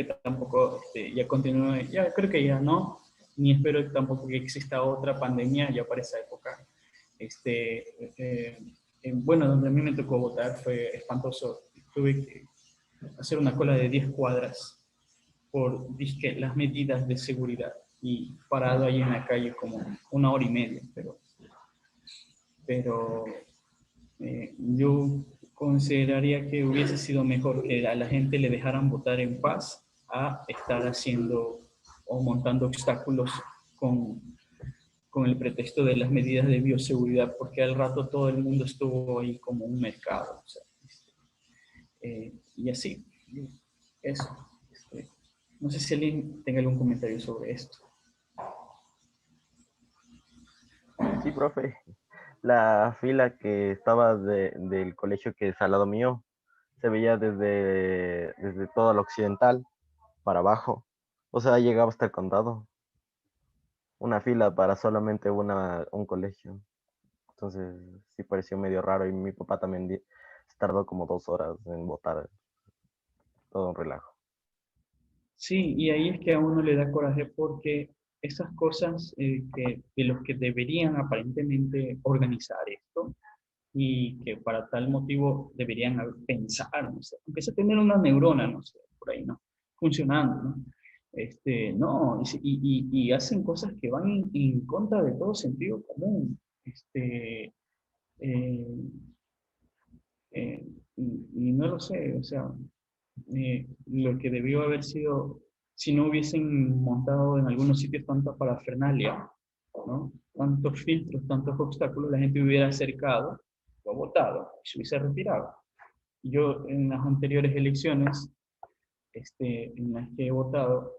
tampoco ya continúe, ya creo que ya no, ni espero tampoco que exista otra pandemia ya para esa época. Bueno, donde a mí me tocó votar fue espantoso. Tuve que hacer una cola de 10 cuadras por dizque, las medidas de seguridad y parado ahí en la calle como 1 hora y media, pero yo consideraría que hubiese sido mejor que a la gente le dejaran votar en paz a estar haciendo o montando obstáculos con, con el pretexto de las medidas de bioseguridad, porque al rato todo el mundo estuvo ahí como un mercado. O sea, y así, eso. No sé si alguien tenga algún comentario sobre esto. Sí, profe. La fila que estaba del colegio que es al lado mío se veía desde todo el occidental para abajo. O sea, llegaba hasta el condado. Una fila para solamente un colegio. Entonces, sí pareció medio raro y mi papá también tardó como 2 horas en votar. Todo un relajo. Sí, y ahí es que a uno le da coraje porque esas cosas de los que deberían aparentemente organizar esto y que para tal motivo deberían pensar, no sé, empieza a tener una neurona, no sé, por ahí, ¿no? Funcionando, ¿no? No, y hacen cosas que van en contra de todo sentido común. Eh, y no lo sé, o sea, lo que debió haber sido, si no hubiesen montado en algunos sitios tanta parafernalia, ¿no? Tantos filtros, tantos obstáculos, la gente hubiera acercado, o votado, y se hubiese retirado. Yo en las anteriores elecciones, en las que he votado,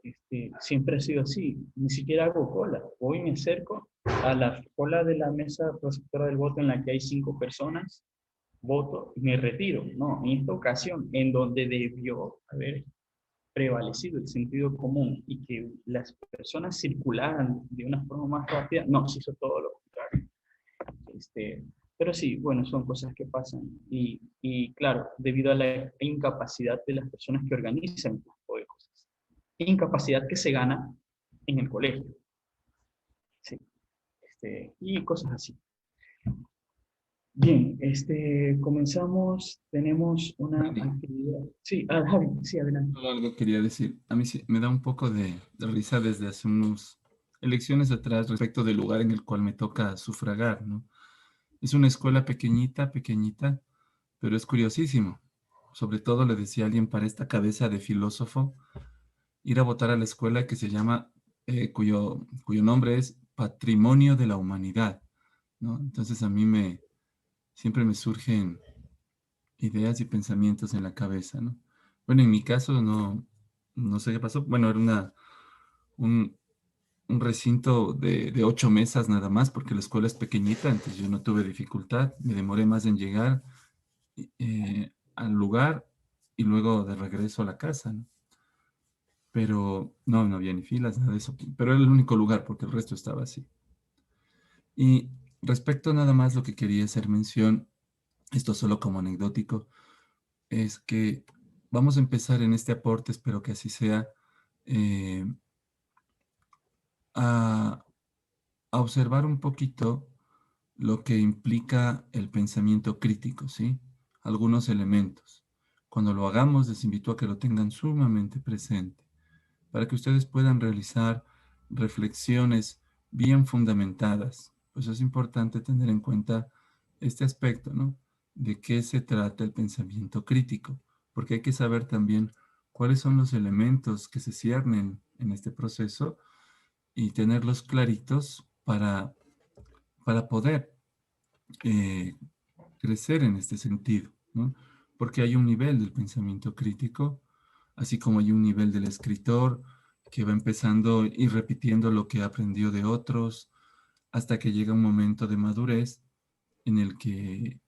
siempre ha sido así, ni siquiera hago cola, voy y me acerco a la cola de la mesa receptora del voto en la que hay 5 personas, voto y me retiro. No, en esta ocasión, en donde debió haber prevalecido el sentido común y que las personas circularan de una forma más rápida, no, se hizo todo lo contrario. Pero sí, bueno, son cosas que pasan. Y claro, debido a la incapacidad de las personas que organizan este tipo de cosas. Incapacidad que se gana en el colegio. Sí, y cosas así. Bien, comenzamos, tenemos una Randy, actividad. Sí, Javi, sí, adelante. solo algo quería decir. A mí sí, me da un poco de risa desde hace unas elecciones atrás respecto del lugar en el cual me toca sufragar, ¿no? Es una escuela pequeñita, pequeñita, pero es curiosísimo. Sobre todo le decía a alguien para esta cabeza de filósofo, ir a votar a la escuela que se llama, cuyo nombre es Patrimonio de la Humanidad, ¿no? Entonces a mí siempre me surgen ideas y pensamientos en la cabeza, ¿no? Bueno, en mi caso no sé qué pasó. Bueno, era un, un recinto de 8 mesas nada más, porque la escuela es pequeñita, entonces yo no tuve dificultad. Me demoré más en llegar al lugar y luego de regreso a la casa, ¿no? Pero no había ni filas, nada de eso. Pero era el único lugar porque el resto estaba así. Y respecto nada más lo que quería hacer mención, esto solo como anecdótico, es que vamos a empezar en este aporte, espero que así sea, eh, a, a observar un poquito lo que implica el pensamiento crítico, ¿sí? Algunos elementos. Cuando lo hagamos, les invito a que lo tengan sumamente presente, para que ustedes puedan realizar reflexiones bien fundamentadas. Pues es importante tener en cuenta este aspecto, ¿no? De qué se trata el pensamiento crítico, porque hay que saber también cuáles son los elementos que se ciernen en este proceso y tenerlos claritos para poder eh, crecer en este sentido, ¿no? Porque hay un nivel del pensamiento crítico, así como hay un nivel del escritor que va empezando y repitiendo lo que aprendió de otros, hasta que llega un momento de madurez en el que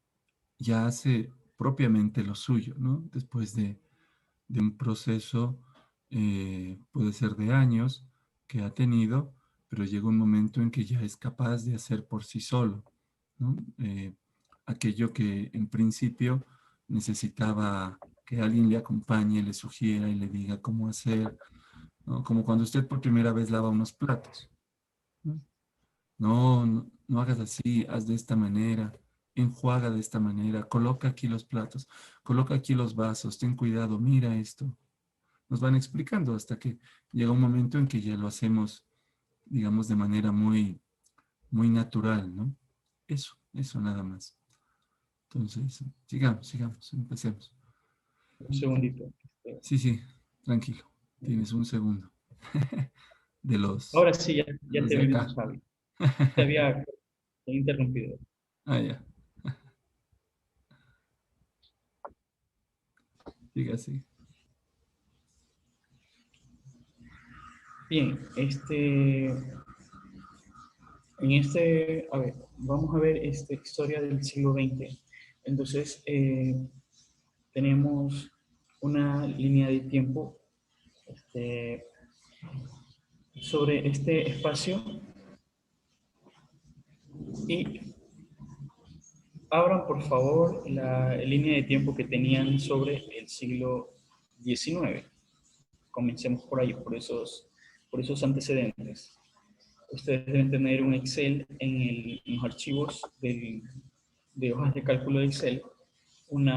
ya hace propiamente lo suyo, ¿no? Después de un proceso, puede ser de años, que ha tenido, pero llega un momento en que ya es capaz de hacer por sí solo, ¿no? Aquello que en principio necesitaba que alguien le acompañe, le sugiera y le diga cómo hacer, ¿no? Como cuando usted por primera vez lava unos platos. ¿No? No hagas así, haz de esta manera, enjuaga de esta manera, coloca aquí los platos, coloca aquí los vasos, ten cuidado, mira esto. Nos van explicando hasta que llega un momento en que ya lo hacemos, digamos, de manera muy, muy natural, ¿no? Eso nada más. Entonces, sigamos, empecemos. Un segundito. Sí, sí, tranquilo. Tienes un segundo. De los, Ahora sí, de ya los te de vimos, acá. Javi. Te había interrumpido. Ah, ya. Siga así. Bien, a ver, vamos a ver esta historia del siglo XX. Entonces, tenemos una línea de tiempo este, sobre este espacio y abran por favor la línea de tiempo que tenían sobre el siglo XIX. Comencemos por ahí, por esos antecedentes. Ustedes deben tener un Excel en los archivos de hojas de cálculo de Excel, un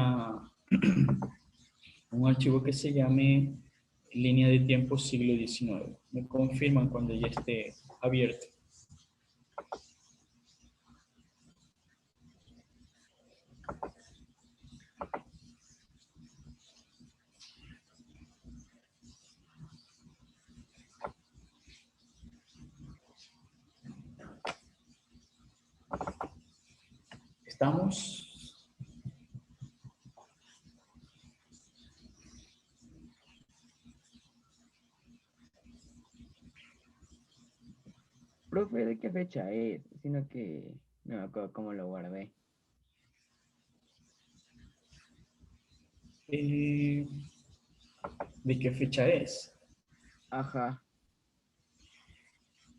archivo que se llame línea de tiempo siglo XIX. Me confirman cuando ya esté abierto. ¿Estamos? Profe, ¿de qué fecha es? Sino que no me acuerdo cómo lo guardé. Eh, ¿De qué fecha es? Ajá,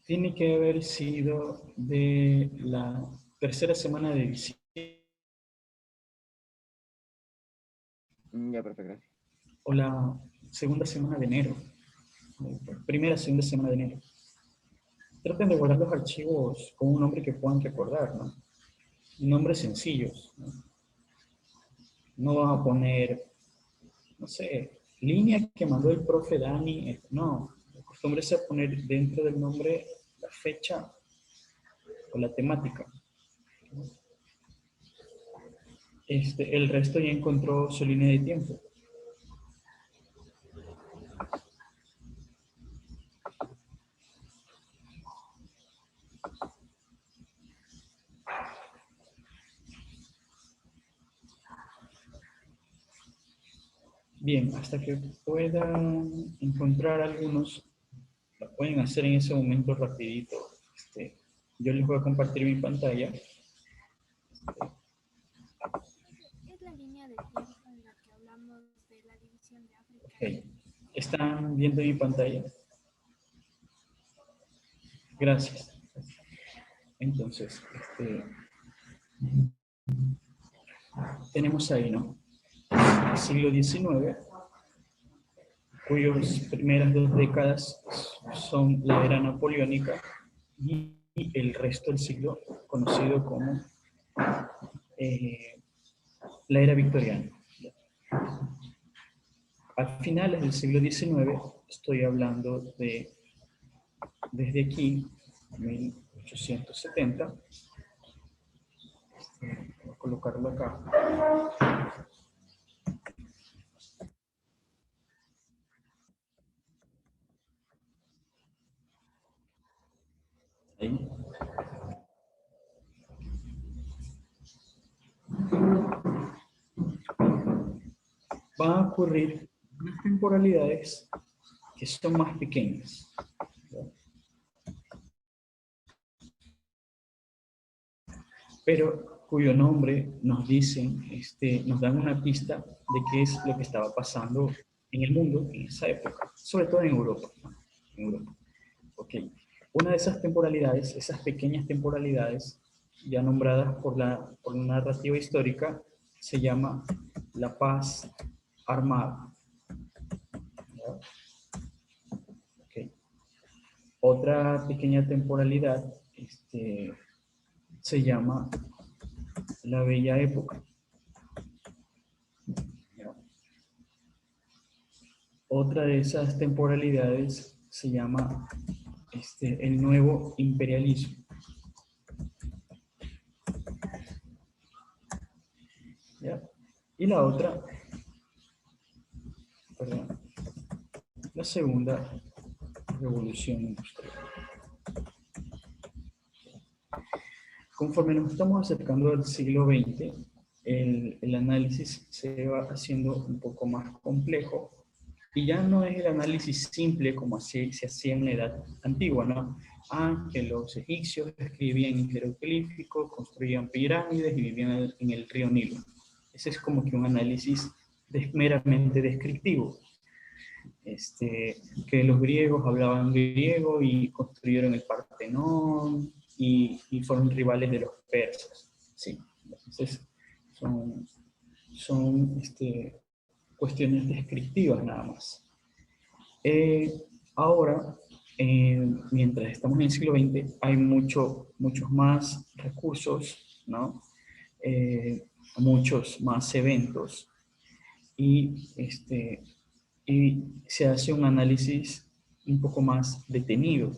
Tiene que haber sido de la tercera semana de diciembre ya, profe, gracias. o la segunda semana de enero. Primera, segunda semana de enero. Traten de guardar los archivos con un nombre que puedan recordar, ¿no? Nombres sencillos, ¿no? No van a poner, no sé, línea que mandó el profe Dani. No, acostúmbrese a poner dentro del nombre la fecha o la temática. El resto ya encontró su línea de tiempo. Bien, hasta que puedan encontrar algunos, lo pueden hacer en ese momento rapidito. Yo les voy a compartir mi pantalla. Es la línea de tiempo en la que hablamos de la división de África. Okay. ¿Están viendo mi pantalla? Gracias. Entonces, tenemos ahí, ¿no? El siglo XIX, cuyas primeras 2 décadas son la era napoleónica y el resto del siglo conocido como la era victoriana. A finales del siglo XIX, estoy hablando de desde aquí, 1870, voy a colocarlo acá. Ahí. Van a ocurrir unas temporalidades que son más pequeñas, pero cuyo nombre nos dicen, nos dan una pista de qué es lo que estaba pasando en el mundo en esa época, sobre todo en Europa. En Europa. Okay. Una de esas temporalidades, esas pequeñas temporalidades, ya nombradas por la narrativa histórica, se llama la paz armada. ¿Ya? Ok. Otra pequeña temporalidad se llama la Bella Época. ¿Ya? Otra de esas temporalidades se llama el nuevo imperialismo. ¿Ya? Y la otra, perdón, la segunda revolución industrial. Conforme nos estamos acercando al siglo XX, el análisis se va haciendo un poco más complejo y ya no es el análisis simple como así se hacía en la edad antigua, ¿no? Que los egipcios escribían en jeroglífico, construían pirámides y vivían en el río Nilo. Ese es como que un análisis meramente descriptivo. Que los griegos hablaban griego y construyeron el Partenón y fueron rivales de los persas. Sí, entonces son cuestiones descriptivas nada más. Ahora, mientras estamos en el siglo XX, hay muchos más recursos, ¿no? Muchos más eventos y y se hace un análisis un poco más detenido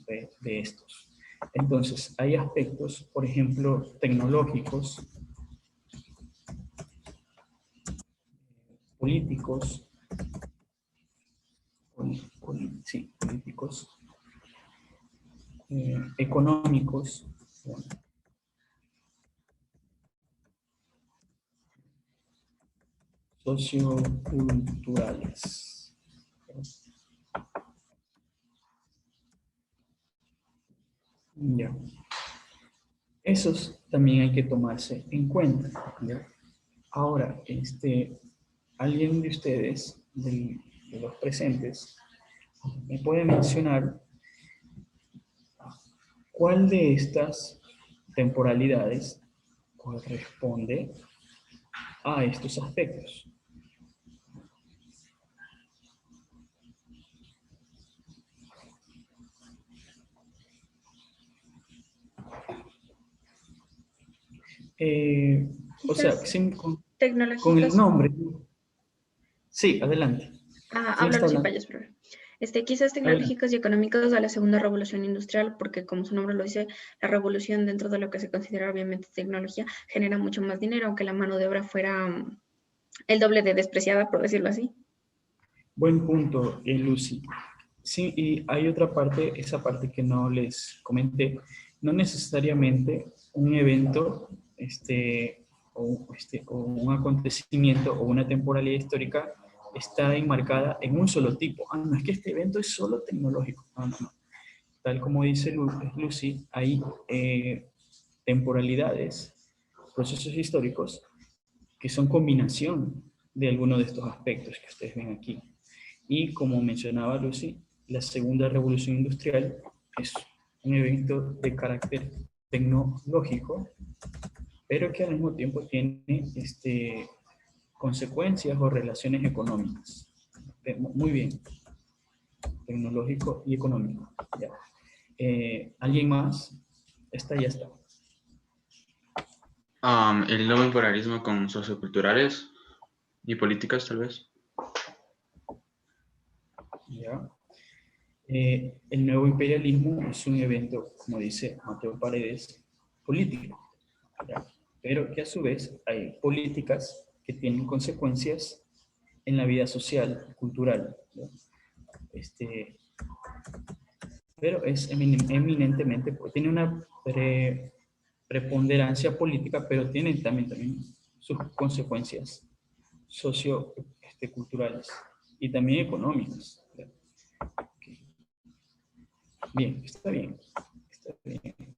de estos. Entonces, hay aspectos, por ejemplo, tecnológicos, políticos, sí, políticos, económicos, bueno, socioculturales. Ya. Esos también hay que tomarse en cuenta. ¿Ya? Ahora, alguien de ustedes, de los presentes, me puede mencionar cuál de estas temporalidades corresponde a estos aspectos. O sea, Quizás con el tecnológicos. nombre. Sí, adelante. ¿Quién Hablo está Lucy hablando? Payas, profe. Quizás Adelante. tecnológicos y económicos a la segunda revolución industrial, porque como su nombre lo dice, la revolución dentro de lo que se considera obviamente tecnología genera mucho más dinero, aunque la mano de obra fuera el doble de despreciada, por decirlo así. Buen punto, Lucy. Sí, y hay otra parte, esa parte que no les comenté. No necesariamente un evento, o un acontecimiento o una temporalidad histórica está enmarcada en un solo tipo. No es que este evento es solo tecnológico. No, no, no. Tal como dice Lucy, hay temporalidades, procesos históricos que son combinación de alguno de estos aspectos que ustedes ven aquí. Y como mencionaba Lucy, la segunda revolución industrial es un evento de carácter tecnológico, pero que al mismo tiempo tiene consecuencias o relaciones económicas. Muy bien, tecnológico y económico. Ya. ¿Alguien más? Ya está. El nuevo imperialismo con socioculturales y políticas, tal vez. Ya. El nuevo imperialismo es un evento, como dice Mateo Paredes, político, ¿ya? Pero que a su vez hay políticas que tienen consecuencias en la vida social, cultural, ¿ya? Pero es eminentemente, tiene una preponderancia política, pero tiene también sus consecuencias socioculturales y también económicas. ¿Ya? Okay. Bien, está bien,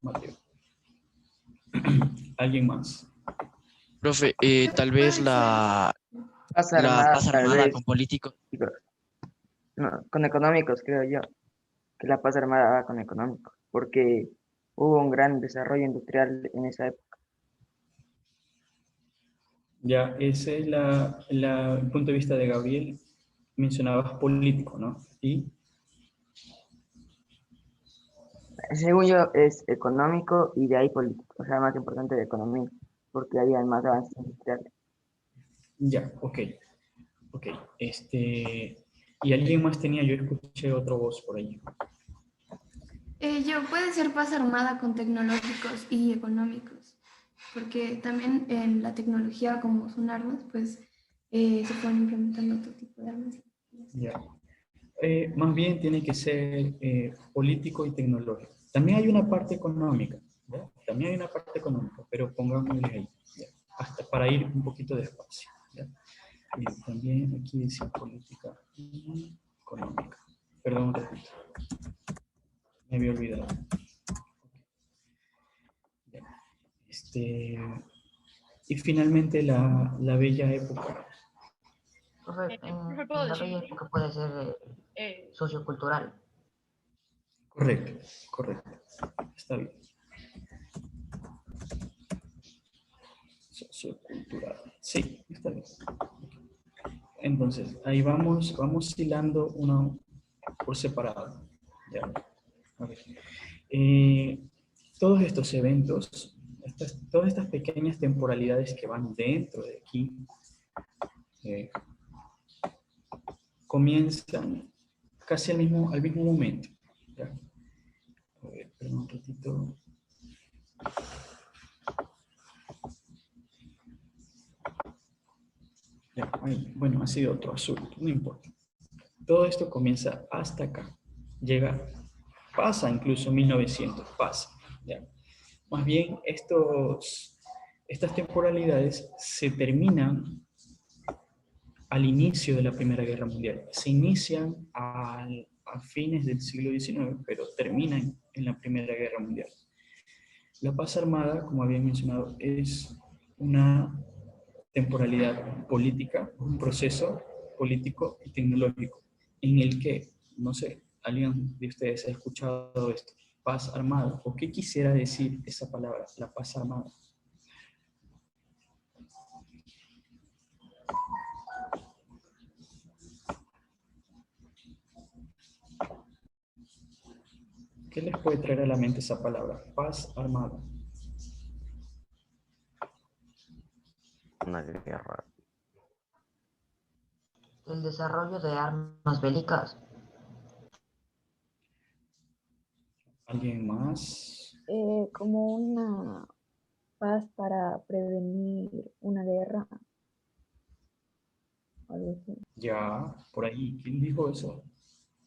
Mateo. ¿Alguien más? Profe, tal vez Paz la armada, paz tal armada vez. con políticos. Digo, no, con económicos, creo yo, que la paz armada va con económicos, porque hubo un gran desarrollo industrial en esa época. Ya, ese es el punto de vista de Gabriel. Mencionabas político, ¿no? Y Según yo, es económico y de ahí político. O sea, más importante de economía, porque ahí hay más avances industriales. ya, ok. Ok, y alguien más tenía, yo escuché otra voz por ahí. Yo puede ser paz armada con tecnológicos y económicos, porque también en la tecnología, como son armas, pues se pueden implementando otro tipo de armas. Ya. Más bien tiene que ser político y tecnológico. También hay una parte económica, ¿ya? También hay una parte económica, pero pongámosle ahí, ¿ya? Hasta para ir un poquito despacio, ¿ya? Y también aquí dice política y económica. Perdón, repito. Me había olvidado. Ya. Y finalmente la bella época. Profe, en la bella época puede ser sociocultural. Correcto, correcto. Está bien. Sociocultural. Sí, está bien. Entonces, ahí vamos hilando uno por separado. ¿Ya? A ver. Todos estos eventos, todas estas pequeñas temporalidades que van dentro de aquí, comienzan casi al mismo momento. ¿Ya? A ver, perdón un ratito. Ya, bueno, ha sido otro azul, no importa. Todo esto comienza hasta acá. Pasa incluso 1900, pasa. ¿Ya? Más bien, estas temporalidades se terminan al inicio de la Primera Guerra Mundial. Se inician a fines del siglo XIX, pero terminan en la Primera Guerra Mundial. La paz armada, como había mencionado, es una temporalidad política, un proceso político y tecnológico, en el que, no sé, alguien de ustedes ha escuchado esto, paz armada, o qué quisiera decir esa palabra, la paz armada. ¿Qué les puede traer a la mente esa palabra? Paz armada. Una guerra. El desarrollo de armas bélicas. ¿Alguien más? Como una paz para prevenir una guerra, algo así. Ya, por ahí. ¿Quién dijo eso?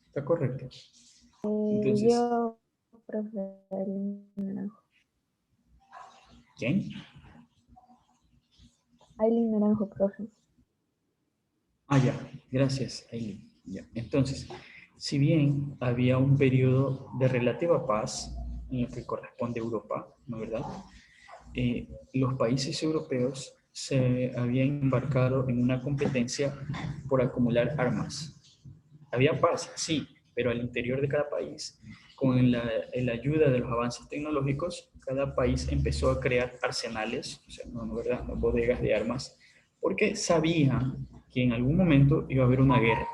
Está correcto. Entonces, Yo, profe Aileen Naranjo. ¿quién? Aileen Naranjo, profe. Ah, ya. Gracias, Aileen. Ya. Entonces, si bien había un periodo de relativa paz en el que corresponde a Europa, ¿no es verdad? Los países europeos se habían embarcado en una competencia por acumular armas. Había paz, sí, pero al interior de cada país, con la ayuda de los avances tecnológicos, cada país empezó a crear arsenales, o sea, no, ¿verdad? Bodegas de armas, porque sabían que en algún momento iba a haber una guerra.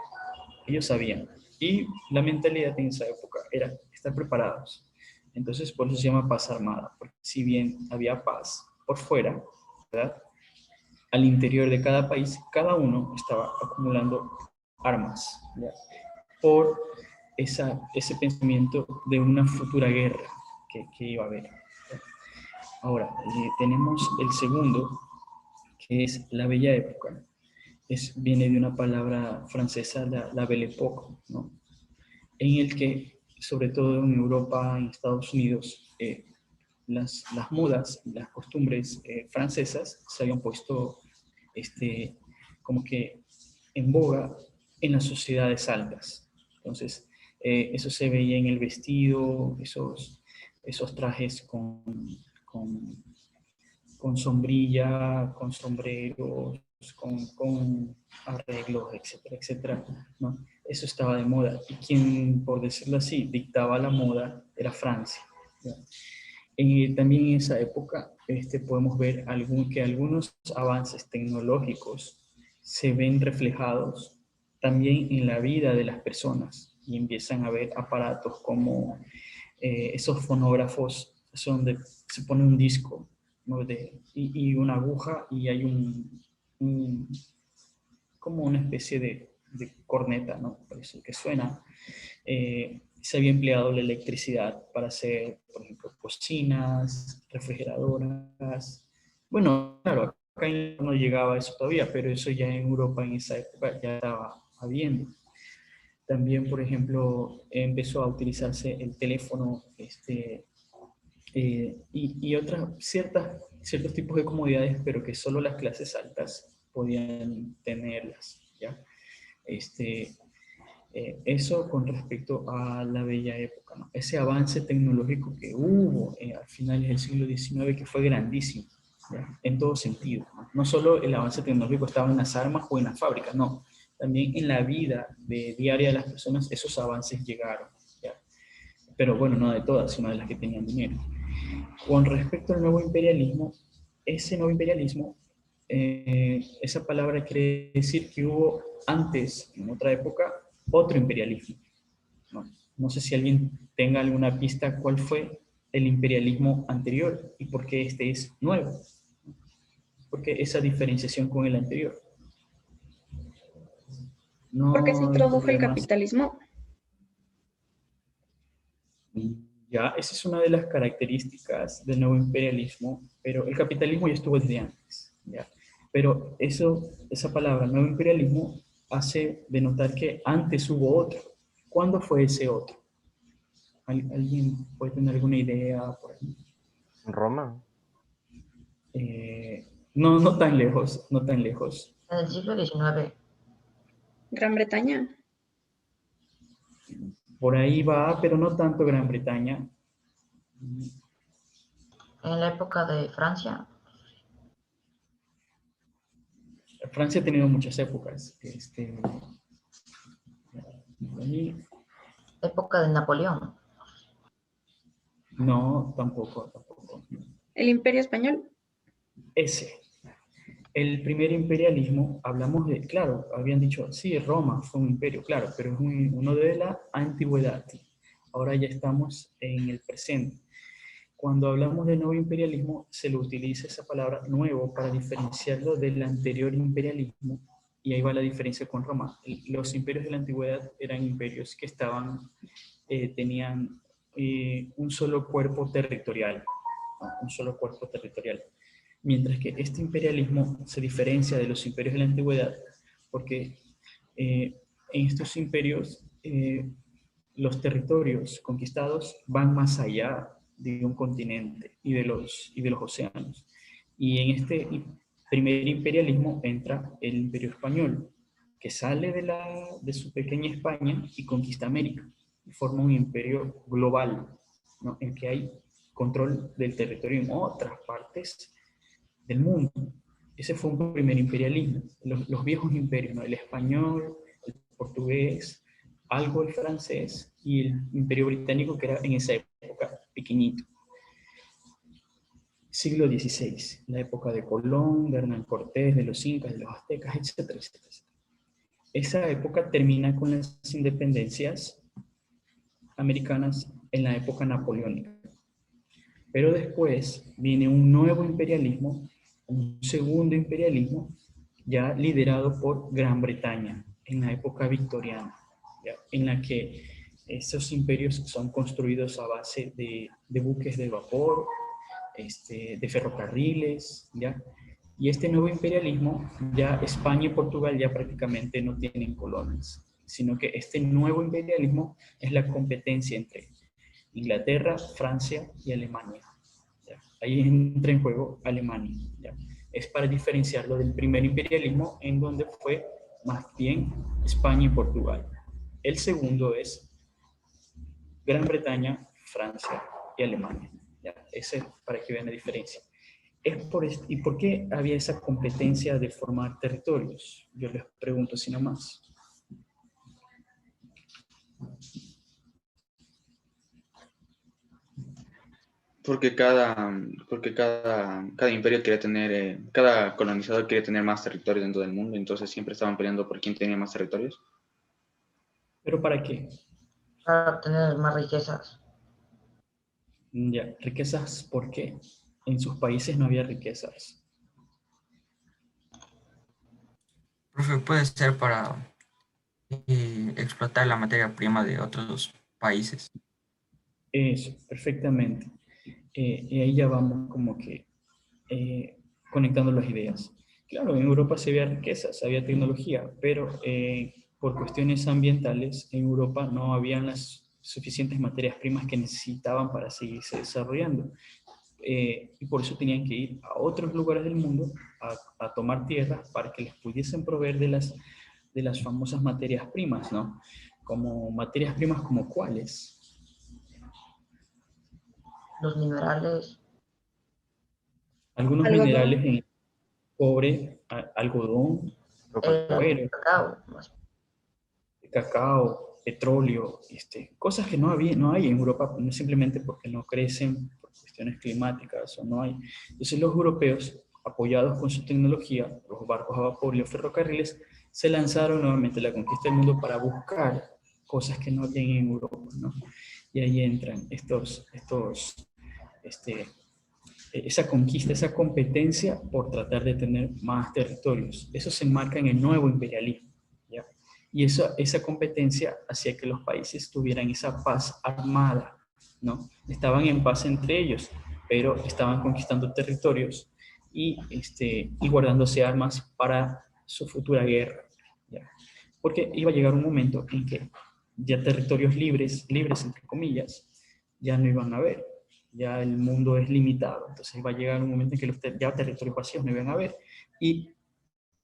Ellos sabían. Y la mentalidad en esa época era estar preparados. Entonces, por eso se llama paz armada, porque si bien había paz por fuera, ¿verdad? Al interior de cada país, cada uno estaba acumulando armas, ¿ya? Por ese pensamiento de una futura guerra que iba a haber. Ahora, tenemos el segundo, que es la bella época. Viene de una palabra francesa, la Belle Époque, ¿no? En el que, sobre todo en Europa, en Estados Unidos, las modas, las costumbres francesas se habían puesto como que en boga en las sociedades altas. Entonces, eso se veía en el vestido, esos trajes con sombrilla, con sombreros, con arreglos, etcétera, etcétera, ¿no? Eso estaba de moda. Y quien, por decirlo así, dictaba la moda era Francia, ¿ya? También en esa época podemos ver que algunos avances tecnológicos se ven reflejados también en la vida de las personas y empiezan a ver aparatos como esos fonógrafos donde se pone un disco, ¿no? y una aguja y hay como una especie de corneta, ¿no? Por eso que suena. Se había empleado la electricidad para hacer, por ejemplo, cocinas, refrigeradoras. Bueno, claro, acá no llegaba eso todavía, pero eso ya en Europa en esa época ya estaba habiendo. También, por ejemplo, empezó a utilizarse el teléfono y otras ciertos tipos de comodidades, pero que solo las clases altas podían tenerlas, ¿ya? Eso con respecto a la bella época, ¿no? Ese avance tecnológico que hubo a finales del siglo XIX, que fue grandísimo, ¿ya? En todo sentido, ¿no? No solo el avance tecnológico estaba en las armas o en las fábricas, no. También en la vida diaria de las personas esos avances llegaron, ¿ya? Pero bueno, no de todas, sino de las que tenían dinero. Con respecto al nuevo imperialismo, ese nuevo imperialismo, esa palabra quiere decir que hubo antes, en otra época, otro imperialismo. No sé si alguien tenga alguna pista cuál fue el imperialismo anterior y por qué este es nuevo. ¿Por qué esa diferenciación con el anterior? Porque se No hay introdujo el problemas. capitalismo. Ya, esa es una de las características del nuevo imperialismo, pero el capitalismo ya estuvo desde antes, ¿ya? Pero esa palabra, nuevo imperialismo, hace denotar que antes hubo otro. ¿Cuándo fue ese otro? ¿Alguien puede tener alguna idea por ahí? Roma. No, no tan lejos, no tan lejos. En el siglo XIX. Gran Bretaña. Por ahí va, pero no tanto Gran Bretaña. En la época de Francia. Francia ha tenido muchas épocas. Época de Napoleón. No, tampoco. El Imperio Español. Ese. El primer imperialismo, hablamos de, claro, habían dicho, sí, Roma fue un imperio, claro, pero es uno de la antigüedad. Ahora ya estamos en el presente. Cuando hablamos de nuevo imperialismo, se le utiliza esa palabra nuevo para diferenciarlo del anterior imperialismo, y ahí va la diferencia con Roma. Los imperios de la antigüedad eran imperios que tenían un solo cuerpo territorial, ¿no? Un solo cuerpo territorial. Mientras que este imperialismo se diferencia de los imperios de la antigüedad porque en estos imperios los territorios conquistados van más allá de un continente y de los océanos. Y en este primer imperialismo entra el imperio español, que sale de su pequeña España y conquista América. Y forma un imperio global, ¿no? En que hay control del territorio en otras partes del mundo. Ese fue un primer imperialismo. Los viejos imperios, ¿no? El español, el portugués, algo el francés y el imperio británico, que era en esa época pequeñito. Siglo XVI, la época de Colón, de Hernán Cortés, de los incas, de los aztecas, etcétera, etcétera. Esa época termina con las independencias americanas en la época napoleónica. Pero después viene un nuevo imperialismo, un segundo imperialismo, ya liderado por Gran Bretaña, en la época victoriana, ¿ya? En la que esos imperios son construidos a base de buques de vapor, de ferrocarriles, ¿ya? Y este nuevo imperialismo, ya España y Portugal ya prácticamente no tienen colonias, sino que este nuevo imperialismo es la competencia entre Inglaterra, Francia y Alemania. ¿Ya? Ahí entra en juego Alemania. ¿Ya? Es para diferenciarlo del primer imperialismo, en donde fue más bien España y Portugal. El segundo es Gran Bretaña, Francia y Alemania. ¿Ya? Ese es para que vean la diferencia. ¿Y por qué había esa competencia de formar territorios? Yo les pregunto así nomás. Porque cada imperio quería tener, cada colonizador quería tener más territorio dentro del mundo, entonces siempre estaban peleando por quién tenía más territorios. ¿Pero para qué? Para obtener más riquezas. Ya, riquezas, ¿por qué? En sus países no había riquezas. Profe, puede ser para explotar la materia prima de otros países. Eso, perfectamente. Y ahí ya vamos como que conectando las ideas. Claro, en Europa se había riquezas, había tecnología, pero por cuestiones ambientales en Europa no habían las suficientes materias primas que necesitaban para seguirse desarrollando. Y por eso tenían que ir a otros lugares del mundo a tomar tierras para que les pudiesen proveer de las famosas materias primas, ¿no? Como materias primas como cuáles. Los minerales. Algunos minerales en cobre, algodón, cuero, Cacao. cacao, petróleo, cosas que no hay en Europa, no simplemente porque no crecen por cuestiones climáticas o no hay. Entonces los europeos, apoyados con su tecnología, los barcos a vapor y los ferrocarriles, se lanzaron nuevamente a la conquista del mundo para buscar cosas que no habían en Europa, ¿no? Y ahí entran esa conquista, esa competencia por tratar de tener más territorios. Eso se enmarca en el nuevo imperialismo, ¿ya? Y esa competencia hacía que los países tuvieran esa paz armada, ¿no? Estaban en paz entre ellos, pero estaban conquistando territorios y guardándose armas para su futura guerra, ¿ya? Porque iba a llegar un momento en que ya territorios libres entre comillas, ya no iban a haber. Ya el mundo es limitado, entonces va a llegar un momento en que ya territorios vacíos no iban a haber y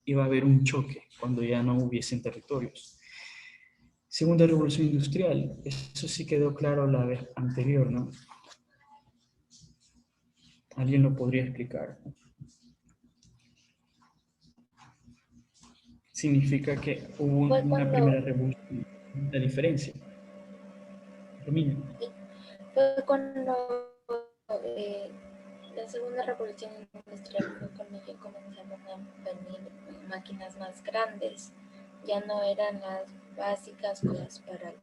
iba a haber un choque cuando ya no hubiesen territorios. Segunda revolución industrial, eso sí quedó claro la vez anterior, ¿no? ¿Alguien lo podría explicar? Significa que hubo una primera revolución, la diferencia. Romina. Fue cuando la segunda revolución industrial fue cuando ya comenzaron a venir máquinas más grandes. Ya no eran las básicas cosas para el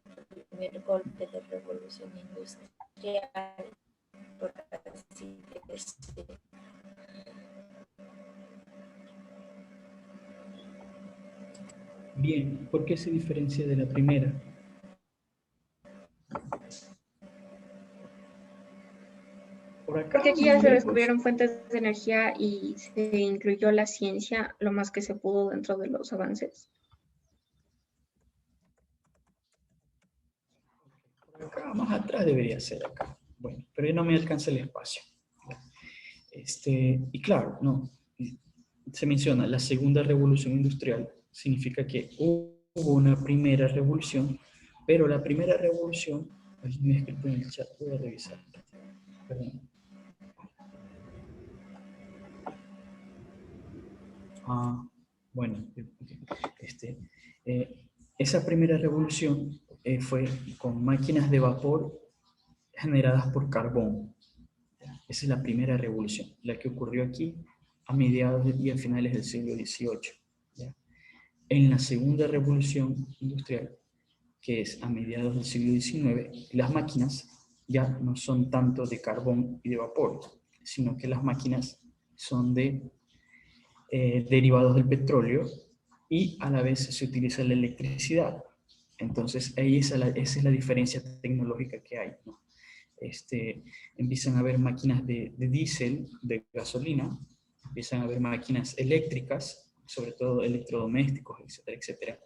primer golpe de revolución industrial, por así decirlo. Bien, ¿por qué se diferencia de la primera? Porque aquí ya se descubrieron fuentes de energía y se incluyó la ciencia lo más que se pudo dentro de los avances. Acá, más atrás debería ser acá. Bueno, pero ya no me alcanza el espacio. Y claro, no, se menciona la segunda revolución industrial, significa que hubo una primera revolución, pero la primera revolución, me he escrito en el chat, voy a revisar. Perdón. Bueno, esa primera revolución fue con máquinas de vapor generadas por carbón. Esa es la primera revolución, la que ocurrió aquí a mediados y a finales del siglo XVIII. ¿Ya? En la segunda revolución industrial, que es a mediados del siglo XIX, las máquinas ya no son tanto de carbón y de vapor, sino que las máquinas son de derivados del petróleo y a la vez se utiliza la electricidad. Entonces, ahí esa es la diferencia tecnológica que hay, ¿no? Empiezan a haber máquinas de diésel, de gasolina, empiezan a haber máquinas eléctricas, sobre todo electrodomésticos, etcétera, etcétera.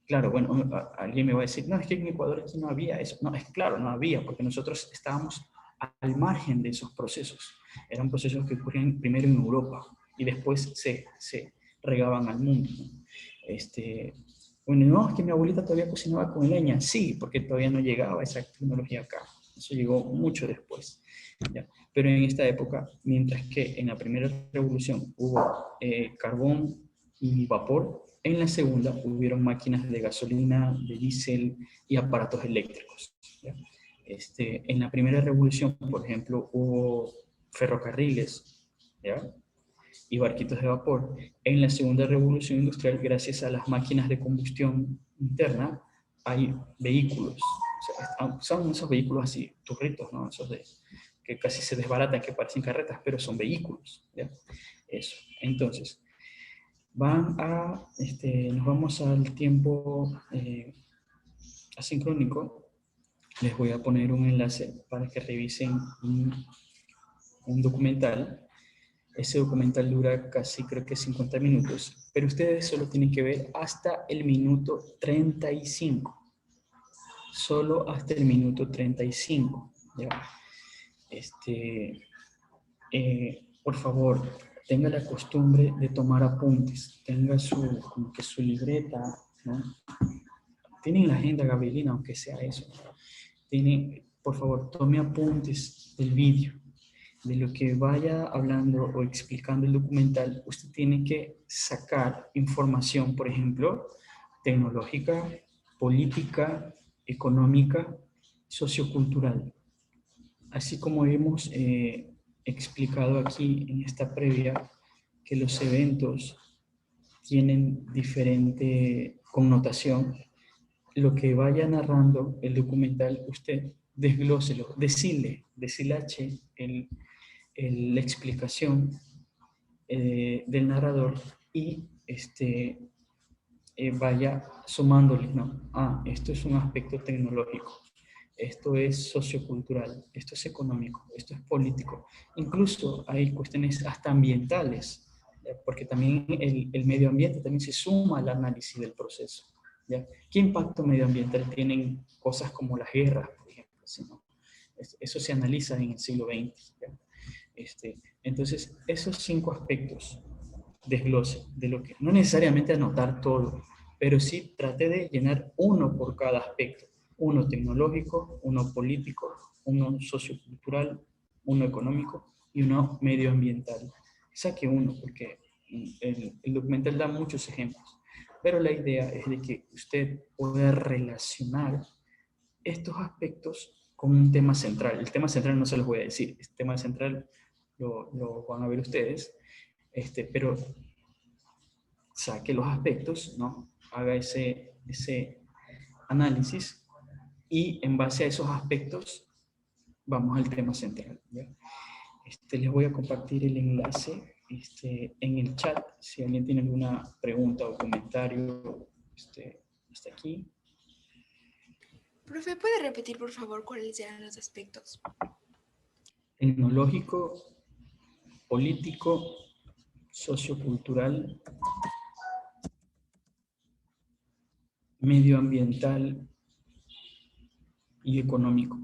Claro, bueno, alguien me va a decir, no, es que en Ecuador aquí no había eso. No, es claro, no había, porque nosotros estábamos al margen de esos procesos. Eran procesos que ocurrían primero en Europa y después se regaban al mundo, ¿no? Bueno, no, es que mi abuelita todavía cocinaba con leña. Sí, porque todavía no llegaba esa tecnología acá. Eso llegó mucho después, ¿ya? Pero en esta época, mientras que en la primera revolución hubo carbón y vapor, en la segunda hubieron máquinas de gasolina, de diésel y aparatos eléctricos, ¿ya? En la primera revolución, por ejemplo, hubo ferrocarriles, ¿ya? Y barquitos de vapor. En la segunda revolución industrial, gracias a las máquinas de combustión interna, hay vehículos. O sea, son esos vehículos así, turritos, ¿no? Esos que casi se desbaratan, que parecen carretas, pero son vehículos, ¿ya? Eso. Entonces, nos vamos al tiempo asincrónico. Les voy a poner un enlace para que revisen un documental. Ese documental dura casi, creo que 50 minutos, pero ustedes solo tienen que ver hasta el minuto 35. Solo hasta el minuto 35. ¿Ya? Por favor, tenga la costumbre de tomar apuntes. Tenga como que su libreta, ¿no? Tienen la agenda Gabrielina, aunque sea eso. Por favor, tome apuntes del vídeo. De lo que vaya hablando o explicando el documental, usted tiene que sacar información, por ejemplo, tecnológica, política, económica, sociocultural. Así como hemos explicado aquí en esta previa, que los eventos tienen diferente connotación, lo que vaya narrando el documental, usted desglóselo, deshilache la explicación del narrador y vaya sumándole, ¿no? Esto es un aspecto tecnológico, esto es sociocultural, esto es económico, esto es político. Incluso hay cuestiones hasta ambientales, porque también el medio ambiente también se suma al análisis del proceso, ¿ya? ¿Qué impacto medioambiental tienen cosas como las guerras, por ejemplo? ¿Sí, no? Eso se analiza en el siglo XX, ¿ya? Entonces, esos 5 aspectos desglose de lo que, no necesariamente anotar todo, pero sí trate de llenar uno por cada aspecto. Uno tecnológico, uno político, uno sociocultural, uno económico y uno medioambiental. Saque uno porque el documental da muchos ejemplos, pero la idea es de que usted pueda relacionar estos aspectos con un tema central. El tema central no se los voy a decir, el tema central lo van a ver ustedes, pero saque los aspectos, ¿no? Haga ese análisis y en base a esos aspectos vamos al tema central, ¿ya? Les voy a compartir el enlace en el chat, si alguien tiene alguna pregunta o comentario, hasta aquí. Profe, ¿puede repetir por favor cuáles eran los aspectos? Tecnológico, político, sociocultural, medioambiental y económico.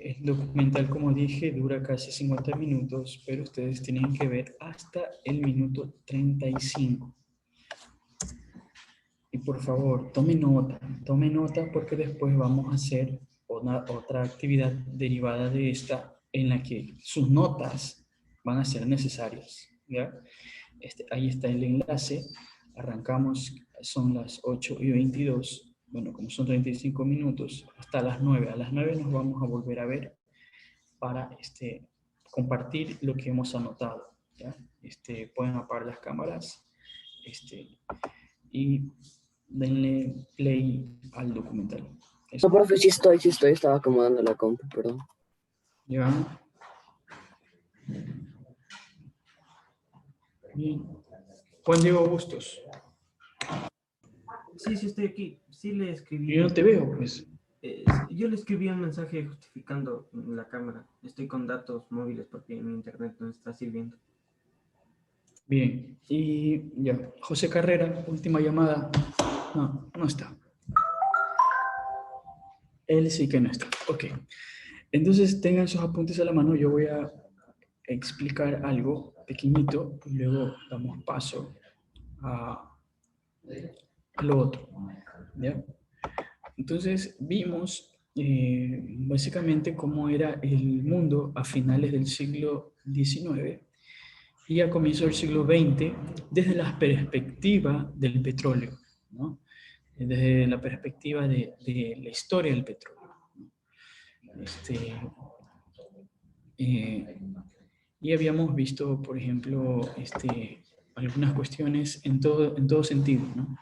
El documental, como dije, dura casi 50 minutos, pero ustedes tienen que ver hasta el minuto 35. Y por favor, tome nota porque después vamos a hacer otra actividad derivada de esta en la que sus notas van a ser necesarias, ¿ya? Ahí está el enlace, arrancamos, son las 8:22. Bueno, como son 35 minutos, hasta las 9. A las 9 nos vamos a volver a ver para compartir lo que hemos anotado, ¿ya? Pueden apagar las cámaras y denle play al documental. No, profe, sí estoy, estaba acomodando la compu, perdón. Ya. Bien. Juan Diego Bustos. Sí, estoy aquí. Sí le escribí. Yo no te veo, pues. Yo le escribí un mensaje justificando la cámara. Estoy con datos móviles porque mi internet no está sirviendo. Bien. Y ya. José Carrera, última llamada. No está. Él sí que no está. Ok. Entonces tengan sus apuntes a la mano. Yo voy a explicar algo pequeñito y luego damos paso a lo otro, ¿ya? Entonces vimos básicamente cómo era el mundo a finales del siglo XIX y a comienzos del siglo XX desde la perspectiva del petróleo, ¿no? Desde la perspectiva de la historia del petróleo. Y habíamos visto, por ejemplo, algunas cuestiones en todo sentido, ¿no?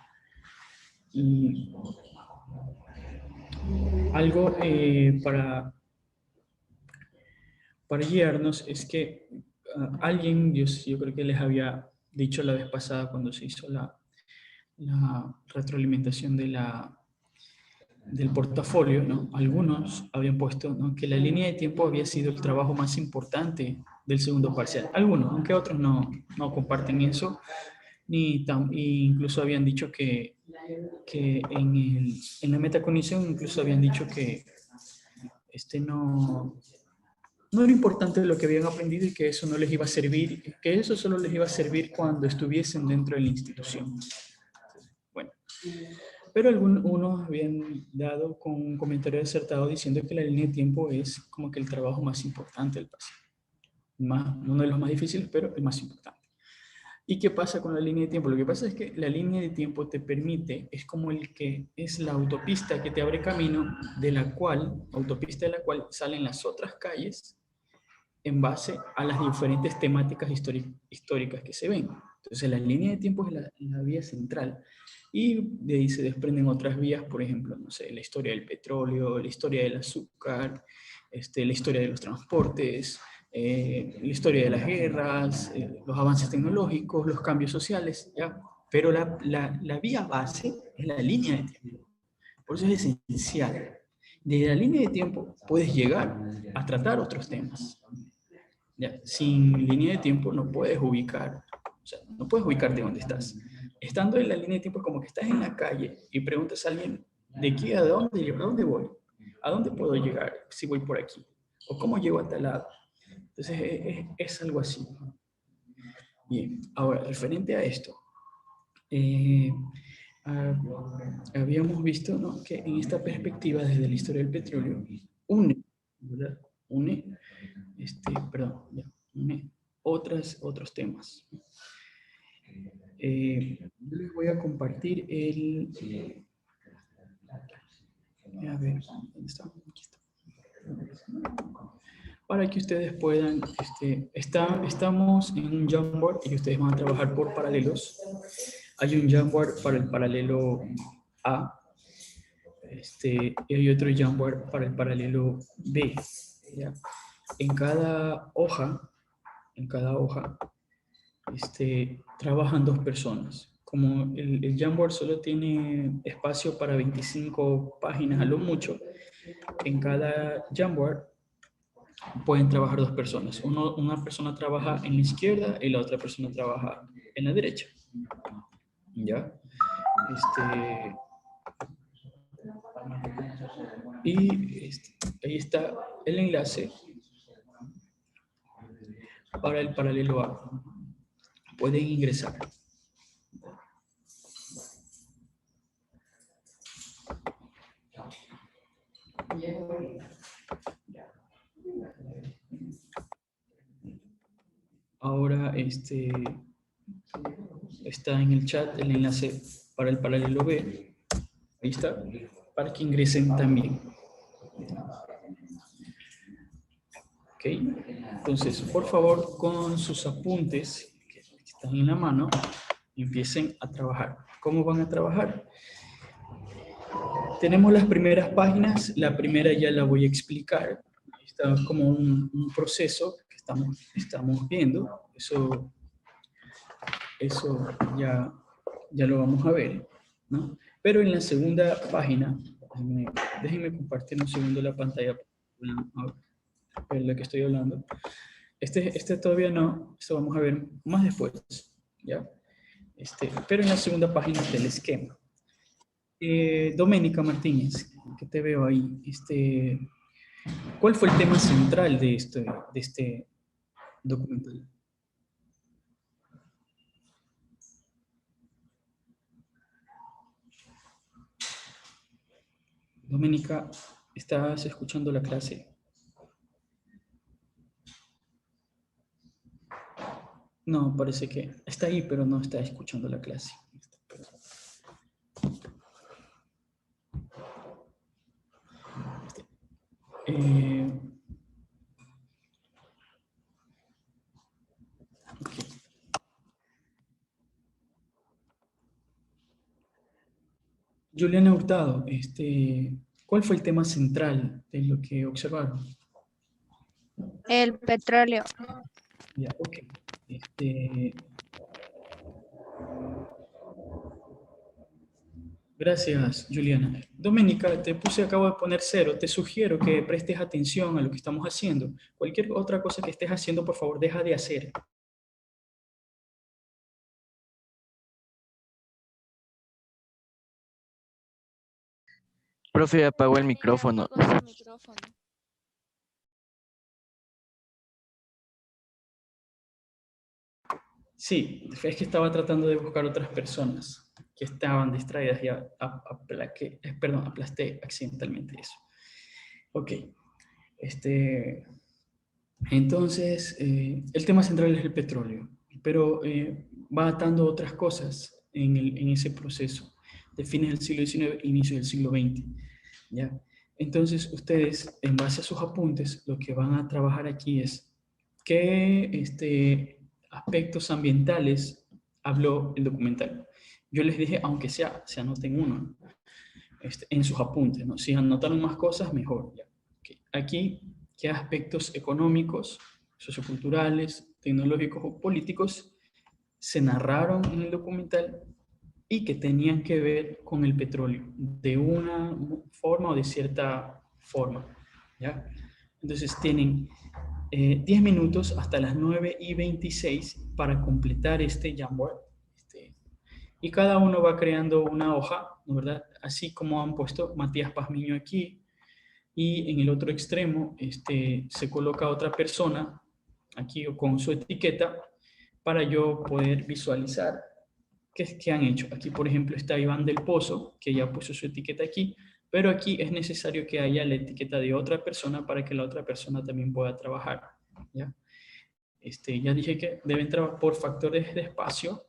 Y algo para guiarnos es que alguien, yo creo que les había dicho la vez pasada cuando se hizo la retroalimentación del portafolio, ¿no? Algunos habían puesto, ¿no?, que la línea de tiempo había sido el trabajo más importante del segundo parcial. Algunos, aunque otros no comparten eso, incluso habían dicho que en la metacognición incluso habían dicho que no era importante lo que habían aprendido y que eso no les iba a servir, que eso solo les iba a servir cuando estuviesen dentro de la institución. Bueno, pero unos habían dado con un comentario acertado diciendo que la línea de tiempo es como que el trabajo más importante del parcial. Uno de los más difíciles, pero el más importante. ¿Y qué pasa con la línea de tiempo? Lo que pasa es que la línea de tiempo te permite, es como es la autopista que te abre camino, autopista de la cual salen las otras calles en base a las diferentes temáticas históricas que se ven. Entonces la línea de tiempo es la vía central. Y de ahí se desprenden otras vías, por ejemplo, no sé, la historia del petróleo, la historia del azúcar, la historia de los transportes, la historia de las guerras, los avances tecnológicos, los cambios sociales, ¿ya? Pero la vía base es la línea de tiempo. Por eso es esencial. Desde la línea de tiempo puedes llegar a tratar otros temas, ¿ya? Sin línea de tiempo no puedes no puedes ubicarte donde estás. Estando en la línea de tiempo es como que estás en la calle y preguntas a alguien, ¿de aquí a dónde voy? ¿A dónde puedo llegar si voy por aquí? ¿O cómo llego a tal lado? Entonces es algo así. Bien, ahora, referente a esto, habíamos visto, ¿no?, que en esta perspectiva desde la historia del petróleo une otros temas. Yo les voy a compartir a ver, ¿dónde está? Aquí está. Para que ustedes puedan, estamos en un Jamboard y ustedes van a trabajar por paralelos. Hay un Jamboard para el paralelo A, y hay otro Jamboard para el paralelo B, ¿ya? En cada hoja, trabajan 2 personas. Como el Jamboard solo tiene espacio para 25 páginas a lo mucho, en cada Jamboard pueden trabajar 2 personas. Una persona trabaja en la izquierda y la otra persona trabaja en la derecha. ¿Ya? Ahí está el enlace para el paralelo A. Pueden ingresar. Ahora está en el chat el enlace para el paralelo B. Ahí está, para que ingresen también. Ok, entonces, por favor, con sus apuntes que están en la mano, empiecen a trabajar. ¿Cómo van a trabajar? Tenemos las primeras páginas. La primera ya la voy a explicar. Está como un proceso que estamos viendo. Eso ya lo vamos a ver, ¿no? Pero en la segunda página, déjenme compartir un segundo la pantalla para ver de lo que estoy hablando. Todavía no, esto vamos a ver más después, ¿ya? Pero en la segunda página está el esquema. Doménica Martínez, que te veo ahí, ¿cuál fue el tema central de documental. Doménica, ¿estás escuchando la clase? No, parece que está ahí, pero no está escuchando la clase. Eh, ok. Juliana Hurtado, ¿cuál fue el tema central de lo que observaron? El petróleo. Ya, ok. Gracias, Juliana. Doménica, acabo de poner 0. Te sugiero que prestes atención a lo que estamos haciendo. Cualquier otra cosa que estés haciendo, por favor, deja de hacer. Profe, apagó el micrófono. Sí, es que estaba tratando de buscar otras personas que estaban distraídas y aplasté accidentalmente eso. Ok. Entonces, el tema central es el petróleo, pero va atando otras cosas en ese proceso de fines del siglo XIX e inicio del siglo XX. ¿Ya? Entonces, ustedes, en base a sus apuntes, lo que van a trabajar aquí es qué aspectos ambientales habló el documental. Yo les dije, aunque sea, se anoten uno en sus apuntes, ¿no? Si anotaron más cosas, mejor. ¿Ya? Okay. Aquí, ¿qué aspectos económicos, socioculturales, tecnológicos o políticos se narraron en el documental y que tenían que ver con el petróleo, de una forma o de cierta forma? ¿Ya? Entonces tienen 10 minutos hasta las 9:26 para completar este Jamboard. Y cada uno va creando una hoja, ¿no, verdad? Así como han puesto Matías Pazmiño aquí, y en el otro extremo se coloca otra persona aquí con su etiqueta para yo poder visualizar qué han hecho. Aquí, por ejemplo, está Iván del Pozo, que ya puso su etiqueta aquí, pero aquí es necesario que haya la etiqueta de otra persona para que la otra persona también pueda trabajar. ¿Ya? Ya dije que deben trabajar por factores de espacio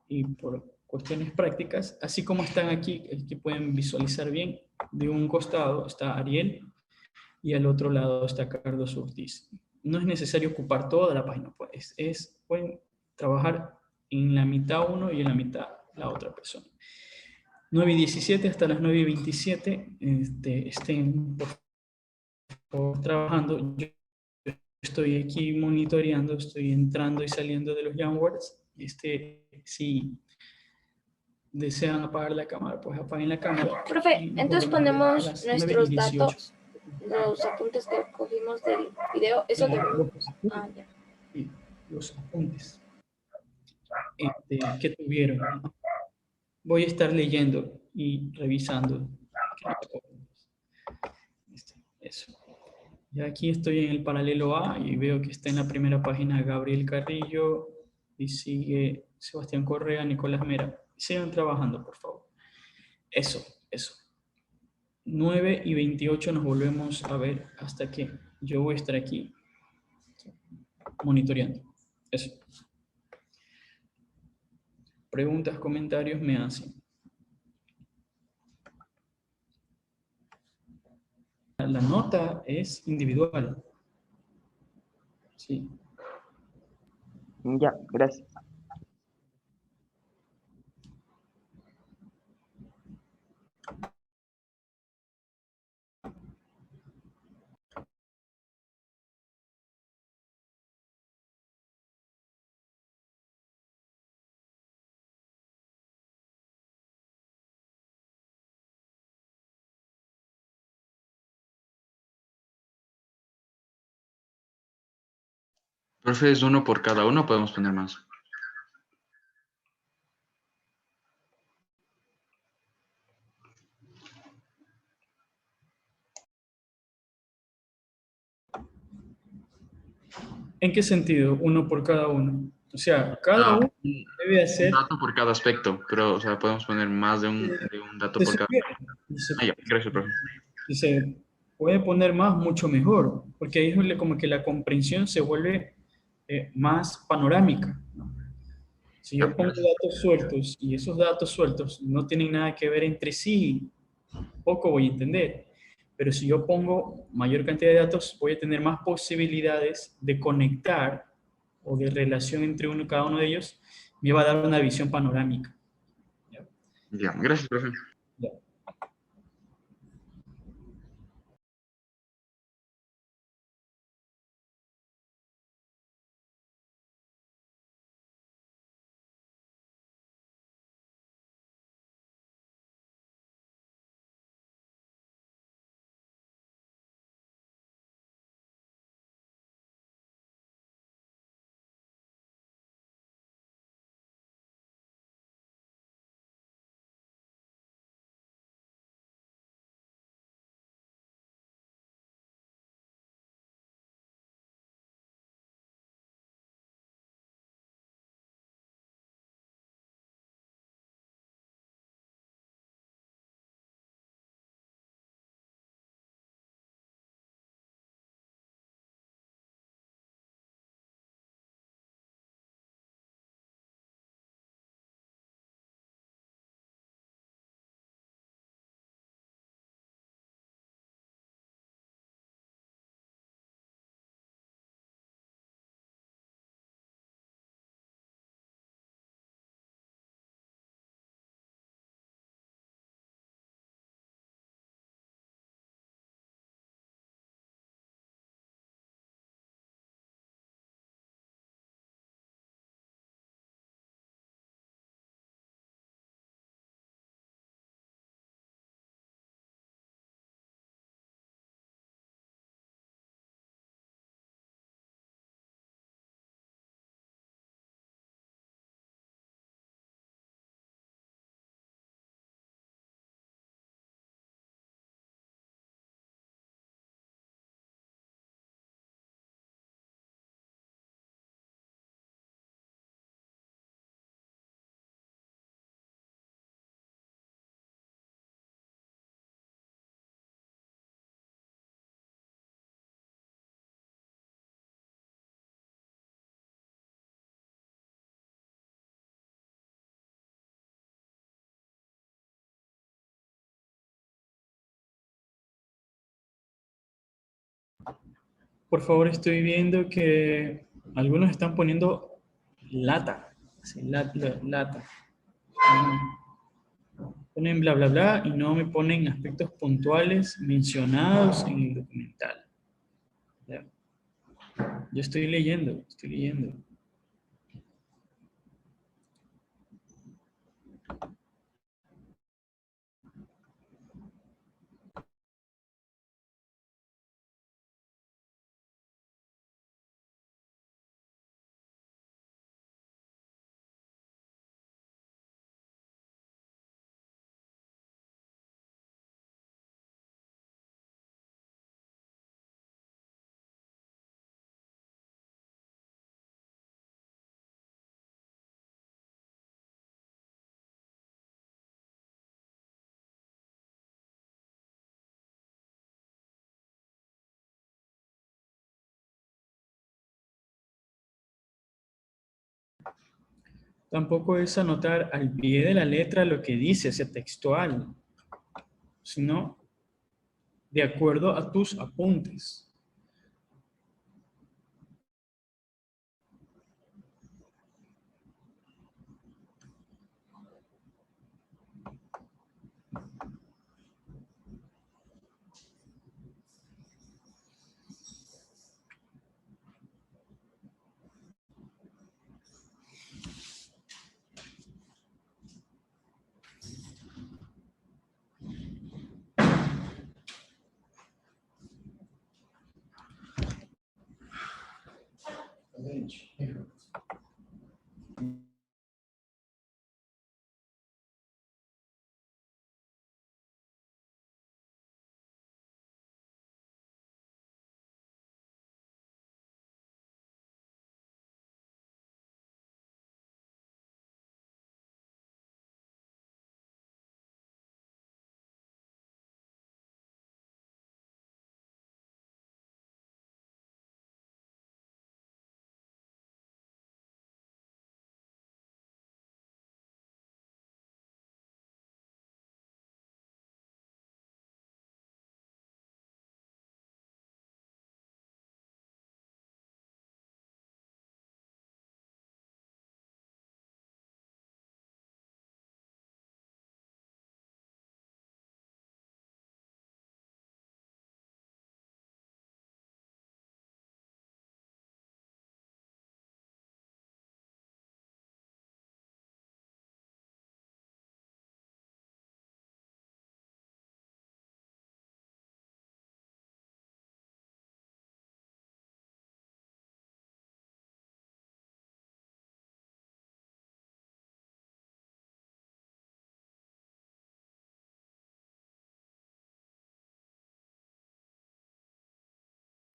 y por cuestiones prácticas, así como están aquí, que pueden visualizar bien, de un costado está Ariel y al otro lado está Carlos Ortiz. No es necesario ocupar toda la página, pues pueden trabajar en la mitad uno y en la mitad la otra persona. 9:17 hasta las 9:27 estén por favor trabajando. Yo estoy aquí monitoreando, estoy entrando y saliendo de los Jamboards. Si desean apagar la cámara, pues apaguen la cámara. Profe, entonces ponemos nuestros datos, los apuntes que cogimos del video, eso de... Ah, ya. Sí, los apuntes que tuvieron. Voy a estar leyendo y revisando. Eso. Ya aquí estoy en el paralelo A y veo que está en la primera página Gabriel Carrillo y sigue Sebastián Correa, Nicolás Mera. Sigan trabajando, por favor. Eso. 9:28 nos volvemos a ver hasta que yo voy a estar aquí monitoreando. Eso. Preguntas, comentarios me hacen. La nota es individual. Sí. Ya, gracias. Profe, ¿es uno por cada uno? ¿Podemos poner más? ¿En qué sentido? Uno por cada uno. O sea, cada uno debe Un hacer... dato por cada aspecto, pero, o sea, podemos poner más de un dato por cada aspecto. Ah, ya, gracias, profe. Si se puede poner más, mucho mejor, porque ahí es como que la comprensión se vuelve más panorámica, ¿no? Si yo pongo datos sueltos y esos datos sueltos no tienen nada que ver entre sí, poco voy a entender. Pero si yo pongo mayor cantidad de datos, voy a tener más posibilidades de conectar o de relación entre cada uno de ellos, me va a dar una visión panorámica. Ya, gracias, profe. Ya. Por favor, estoy viendo que algunos están poniendo lata. Sí, lata. Ponen bla, bla, bla y no me ponen aspectos puntuales mencionados en el documental. ¿Ya? Yo estoy leyendo, estoy leyendo. Tampoco es anotar al pie de la letra lo que dice, ese textual, sino de acuerdo a tus apuntes.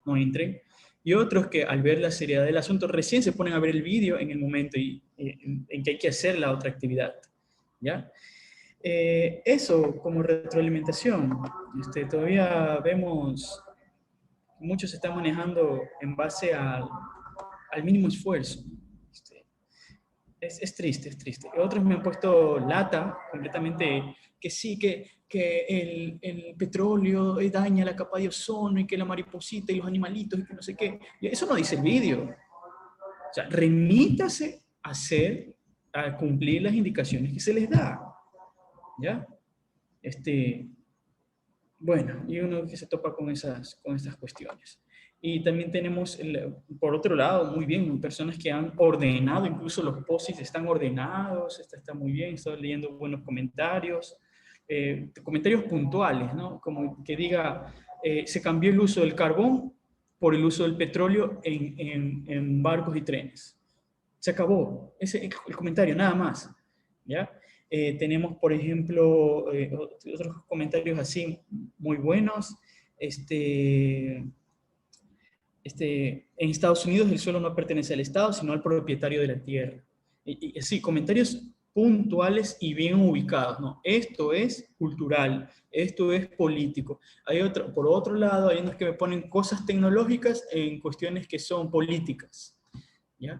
no entren. Y otros que al ver la seriedad del asunto recién se ponen a ver el vídeo en el momento en que hay que hacer la otra actividad, ¿ya? Eso como retroalimentación. Todavía vemos, muchos se están manejando en base al mínimo esfuerzo. Es triste, es triste. Otros me han puesto lata completamente, que sí, que el petróleo daña la capa de ozono y que la mariposita y los animalitos y que no sé qué. Y eso no dice el vídeo. O sea, remítase a cumplir las indicaciones que se les da. ¿Ya? Bueno, y uno que se topa con estas cuestiones. Y también tenemos, por otro lado, muy bien, personas que han ordenado, incluso los POSIs están ordenados, está muy bien, estoy leyendo buenos comentarios, comentarios puntuales, ¿no? Como que diga, se cambió el uso del carbón por el uso del petróleo en barcos y trenes. Se acabó, ese es el comentario, nada más, ¿ya? Tenemos, por ejemplo, otros comentarios así muy buenos, en Estados Unidos el suelo no pertenece al Estado, sino al propietario de la tierra. Y sí, comentarios puntuales y bien ubicados, ¿no? Esto es cultural, esto es político. Por otro lado, hay unos que me ponen cosas tecnológicas en cuestiones que son políticas, ¿ya?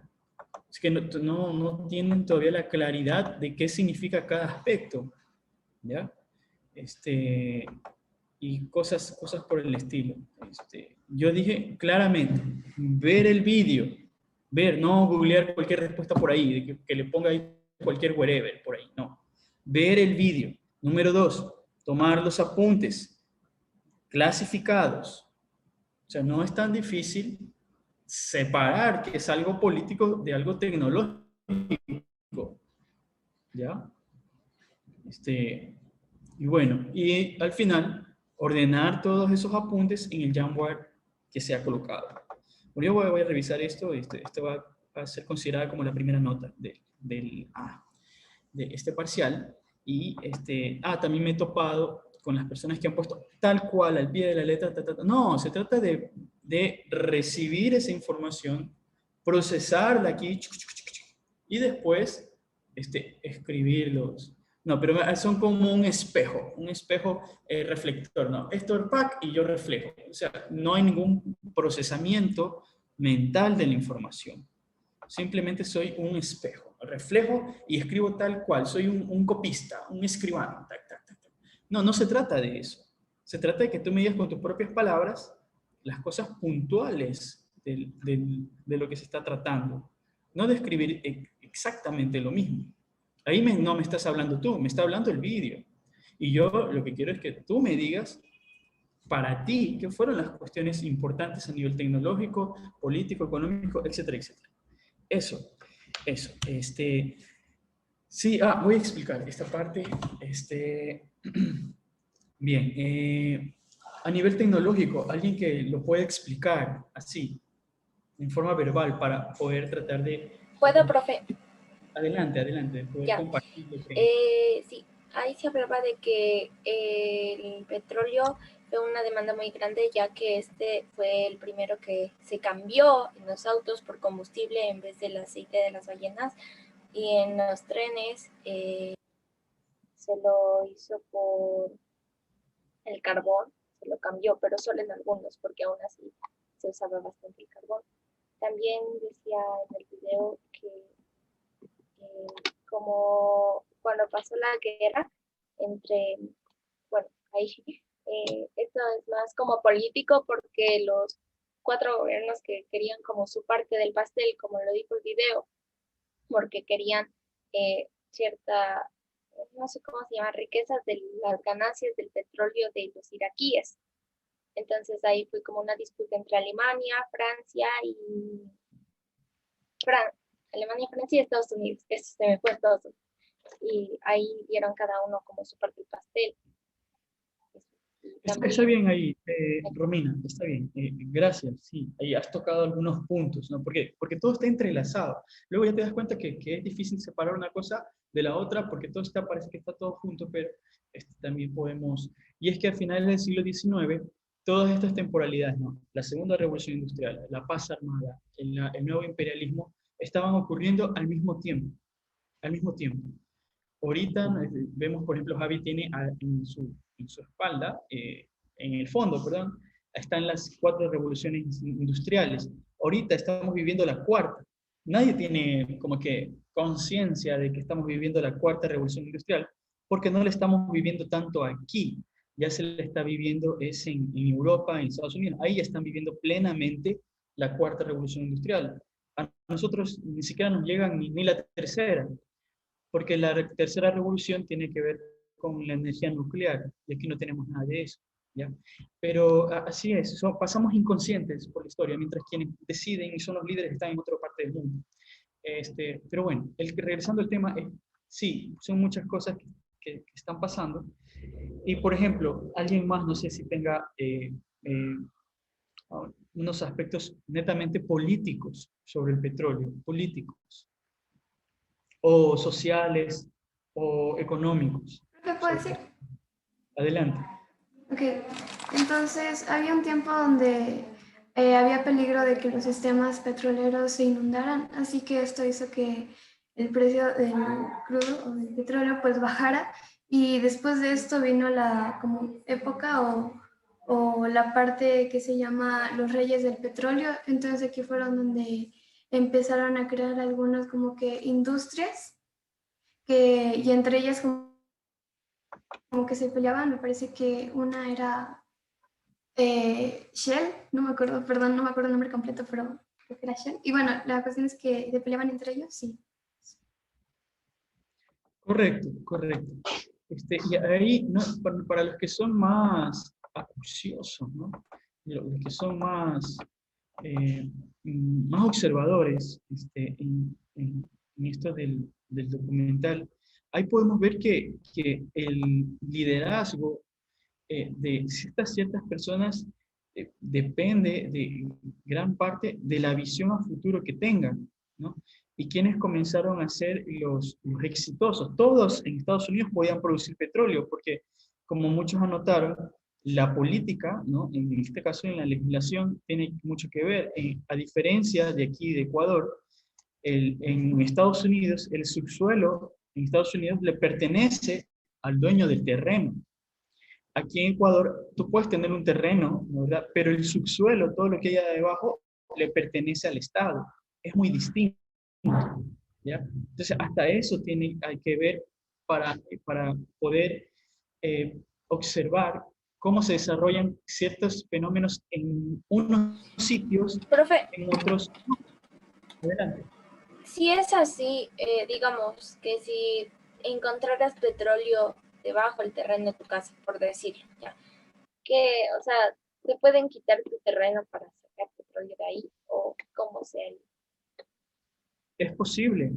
Es que no tienen todavía la claridad de qué significa cada aspecto, ¿ya? Y cosas por el estilo. Yo dije claramente, ver el vídeo, no googlear cualquier respuesta por ahí, que le ponga ahí cualquier wherever por ahí, no. Ver el vídeo. Número 2, tomar los apuntes clasificados. O sea, no es tan difícil separar que es algo político de algo tecnológico. ¿Ya? Y bueno, y al final, ordenar todos esos apuntes en el Jamboard que se ha colocado. Bueno, yo voy a revisar esto, esto va a ser considerada como la primera nota de este parcial. Y también me he topado con las personas que han puesto tal cual al pie de la letra. No, se trata de recibir esa información, procesarla aquí, y después escribirlos. No, pero son como un espejo reflector, ¿no? Esto es el pack y yo reflejo. O sea, no hay ningún procesamiento mental de la información. Simplemente soy un espejo. Reflejo y escribo tal cual. Soy un copista, un escribano. No se trata de eso. Se trata de que tú me digas con tus propias palabras las cosas puntuales de lo que se está tratando. No de escribir exactamente lo mismo. Ahí no me estás hablando tú, me está hablando el vídeo. Y yo lo que quiero es que tú me digas, para ti, qué fueron las cuestiones importantes a nivel tecnológico, político, económico, etcétera, etcétera. Eso. Sí, voy a explicar esta parte. Bien, a nivel tecnológico, alguien que lo pueda explicar así, en forma verbal, para poder tratar de... ¿Puedo, profe? Adelante, poder compartir. Sí, ahí se hablaba de que el petróleo fue una demanda muy grande, ya que fue el primero que se cambió en los autos por combustible en vez del aceite de las ballenas, y en los trenes se lo hizo por el carbón, se lo cambió, pero solo en algunos, porque aún así se usaba bastante el carbón. También decía en el video que como cuando pasó la guerra esto es más como político, porque los 4 gobiernos que querían como su parte del pastel, como lo dijo el video, porque querían no sé cómo se llama, riquezas de las ganancias del petróleo de los iraquíes. Entonces ahí fue como una disputa entre Alemania, Francia y Estados Unidos. Eso se me fue todo. Y ahí dieron cada uno como su parte del pastel. Está bien ahí, Romina, está bien. Gracias, sí. Ahí has tocado algunos puntos, ¿no? ¿Por qué? Porque todo está entrelazado. Luego ya te das cuenta que es difícil separar una cosa de la otra, porque todo parece que está todo junto, pero también podemos... Y es que a finales del siglo XIX, todas estas temporalidades, ¿no? La segunda revolución industrial, la paz armada, el nuevo imperialismo, estaban ocurriendo al mismo tiempo, al mismo tiempo. Ahorita vemos, por ejemplo, Javi tiene en su espalda, en el fondo, perdón, están las 4 revoluciones industriales. Ahorita estamos viviendo la cuarta. Nadie tiene como que conciencia de que estamos viviendo la 4ª revolución industrial, porque no la estamos viviendo tanto aquí. Ya se la está viviendo es en Europa, en Estados Unidos. Ahí ya están viviendo plenamente la 4ª revolución industrial. A nosotros ni siquiera nos llega ni la tercera, porque la tercera revolución tiene que ver con la energía nuclear, y aquí no tenemos nada de eso, ¿ya? Pero así es, pasamos inconscientes por la historia, mientras quienes deciden y son los líderes están en otra parte del mundo. Pero bueno, regresando al tema, sí, son muchas cosas que están pasando, y por ejemplo, alguien más, no sé si tenga unos aspectos netamente políticos sobre el petróleo, políticos, o sociales, o económicos. ¿Qué puedo decir? Adelante. Ok, entonces había un tiempo donde había peligro de que los sistemas petroleros se inundaran, así que esto hizo que el precio del crudo o del petróleo pues bajara, y después de esto vino la como época o la parte que se llama los reyes del petróleo. Entonces aquí fueron donde empezaron a crear algunas como que industrias y entre ellas como que se peleaban. Me parece que una era Shell, no me acuerdo, perdón, no me acuerdo el nombre completo, pero creo que era Shell. Y bueno, la cuestión es que se peleaban entre ellos, sí. Correcto, correcto. Y ahí, ¿no? Para los que son más acuciosos, ¿no? Los que son más observadores en esto del documental, ahí podemos ver que el liderazgo de ciertas personas depende de gran parte de la visión a futuro que tengan, ¿no? Y quienes comenzaron a ser los exitosos. Todos en Estados Unidos podían producir petróleo, porque como muchos anotaron, la política, ¿no? En este caso en la legislación, tiene mucho que ver. A diferencia de aquí, de Ecuador, en Estados Unidos, el subsuelo en Estados Unidos le pertenece al dueño del terreno. Aquí en Ecuador, tú puedes tener un terreno, ¿verdad? Pero el subsuelo, todo lo que hay debajo, le pertenece al Estado. Es muy distinto, ¿ya? Entonces, hasta eso hay que ver para poder observar cómo se desarrollan ciertos fenómenos en unos sitios, Profe, en otros. Adelante. si es así, digamos que si encontraras petróleo debajo del terreno de tu casa, por decirlo, ¿ya? Que, o sea, ¿te pueden quitar tu terreno para sacar petróleo de ahí? ¿O cómo sea? Es posible,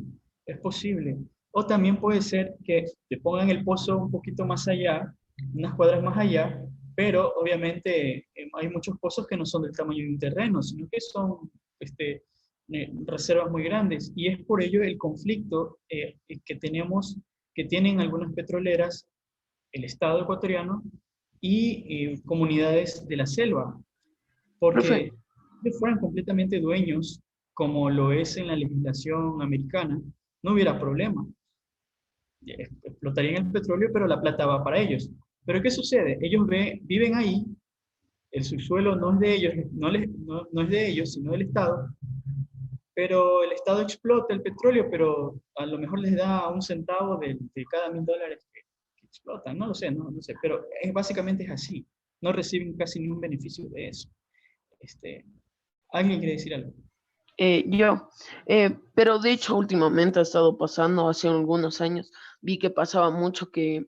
es posible. O también puede ser que te pongan el pozo un poquito más allá, unas cuadras más allá, pero obviamente hay muchos pozos que no son del tamaño de un terreno, sino que son reservas muy grandes. Y es por ello el conflicto que tienen algunas petroleras, el Estado ecuatoriano y comunidades de la selva. Porque si fueran completamente dueños, como lo es en la legislación americana, no hubiera problema. Explotarían el petróleo, pero la plata va para ellos. Pero ¿qué sucede? Ellos viven ahí, el subsuelo no es de ellos, no es de ellos, sino del Estado, pero el Estado explota el petróleo, pero a lo mejor les da un centavo de cada $1000 que explotan, no lo sé, no sé, pero básicamente es así. No reciben casi ningún beneficio de eso. ¿Alguien quiere decir algo? Pero de hecho últimamente ha estado pasando, hace algunos años, vi que pasaba mucho que,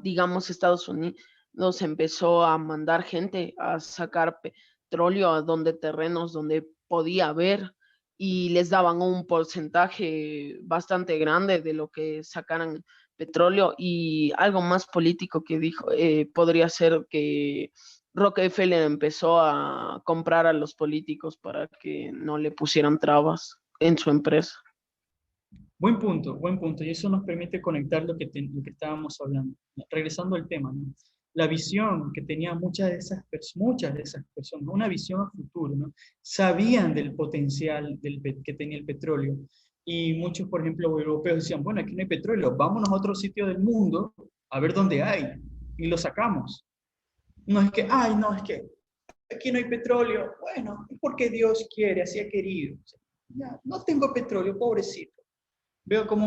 digamos, Estados Unidos empezó a mandar gente a sacar petróleo a terrenos donde podía haber, y les daban un porcentaje bastante grande de lo que sacaran petróleo. Y algo más político que dijo, podría ser que Rockefeller empezó a comprar a los políticos para que no le pusieran trabas en su empresa. Buen punto, y eso nos permite conectar lo que estábamos hablando. Regresando al tema, ¿no? la visión que tenían muchas de esas personas, una visión a futuro, ¿no? Sabían del potencial que tenía el petróleo. Y muchos, por ejemplo, europeos decían, bueno, aquí no hay petróleo, vámonos a otro sitio del mundo a ver dónde hay, y lo sacamos. No es que, ay, no, es que aquí no hay petróleo. Bueno, es porque Dios quiere, así ha querido. Ya, no tengo petróleo, pobrecito. Veo cómo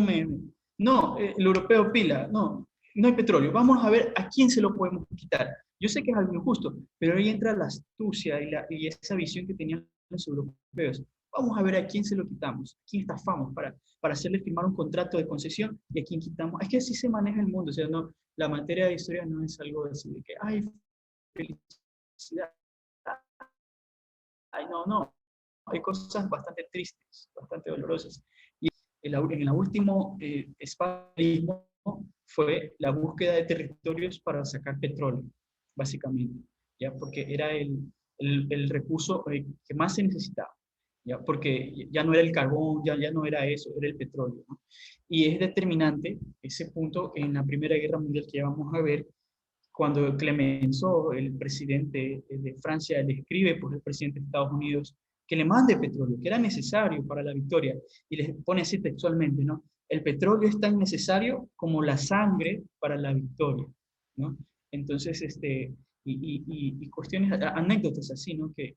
No, el europeo pila, no hay petróleo. Vamos a ver a quién se lo podemos quitar. Yo sé que es algo injusto, pero ahí entra la astucia y esa visión que tenían los europeos. Vamos a ver a quién se lo quitamos, a quién estafamos para hacerle firmar un contrato de concesión y a quién quitamos. Es que así se maneja el mundo. O sea, no, la materia de historia no es algo así de que, ay, felicidad. Ay, no. Hay cosas bastante tristes, bastante dolorosas. Y en el último espacio fue la búsqueda de territorios para sacar petróleo, básicamente, ¿ya? Porque era el recurso que más se necesitaba, ¿ya? Porque ya no era el carbón, ya no era eso, era el petróleo, ¿no? Y es determinante ese punto en la Primera Guerra Mundial que ya vamos a ver, cuando Clemenceau, el presidente de Francia, le escribe por el presidente de Estados Unidos que le mande petróleo, que era necesario para la victoria, y les pone así textualmente, ¿no? El petróleo es tan necesario como la sangre para la victoria, ¿no? Entonces, y cuestiones, anécdotas así, ¿no? Que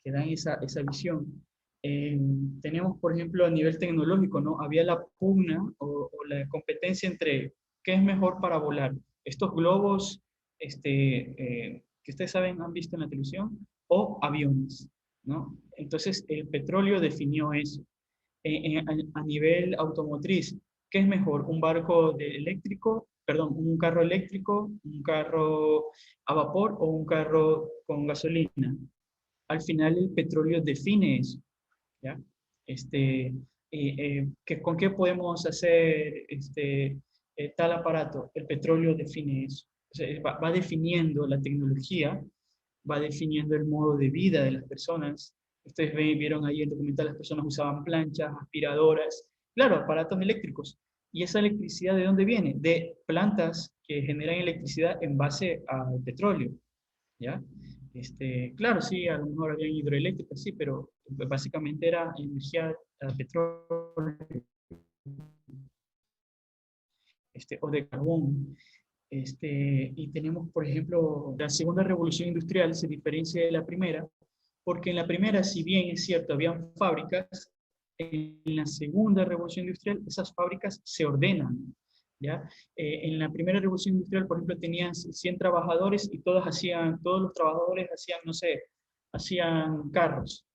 dan esa visión. Tenemos, por ejemplo, a nivel tecnológico, ¿no? Había la pugna o la competencia entre qué es mejor para volar. Estos globos que ustedes saben, han visto en la televisión, o aviones, ¿no? Entonces, el petróleo definió eso. A nivel automotriz, ¿qué es mejor? ¿Un barco eléctrico, perdón, un carro eléctrico, un carro a vapor o un carro con gasolina? Al final el petróleo define eso, ¿ya? ¿Con qué podemos hacer tal aparato? El petróleo define eso. O sea, va definiendo la tecnología, va definiendo el modo de vida de las personas. Ustedes vieron ahí en el documental, las personas usaban planchas, aspiradoras, claro, aparatos eléctricos. ¿Y esa electricidad de dónde viene? De plantas que generan electricidad en base al petróleo, ¿ya? Claro, sí, a lo mejor había hidroeléctricas, sí, pero básicamente era energía de petróleo o de carbón. Y tenemos, por ejemplo, la segunda revolución industrial se diferencia de la primera, porque en la primera, si bien es cierto, habían fábricas, en la segunda revolución industrial esas fábricas se ordenan, ¿ya? En la primera revolución industrial, por ejemplo, tenían 100 trabajadores y todos los trabajadores hacían, no sé, hacían carros.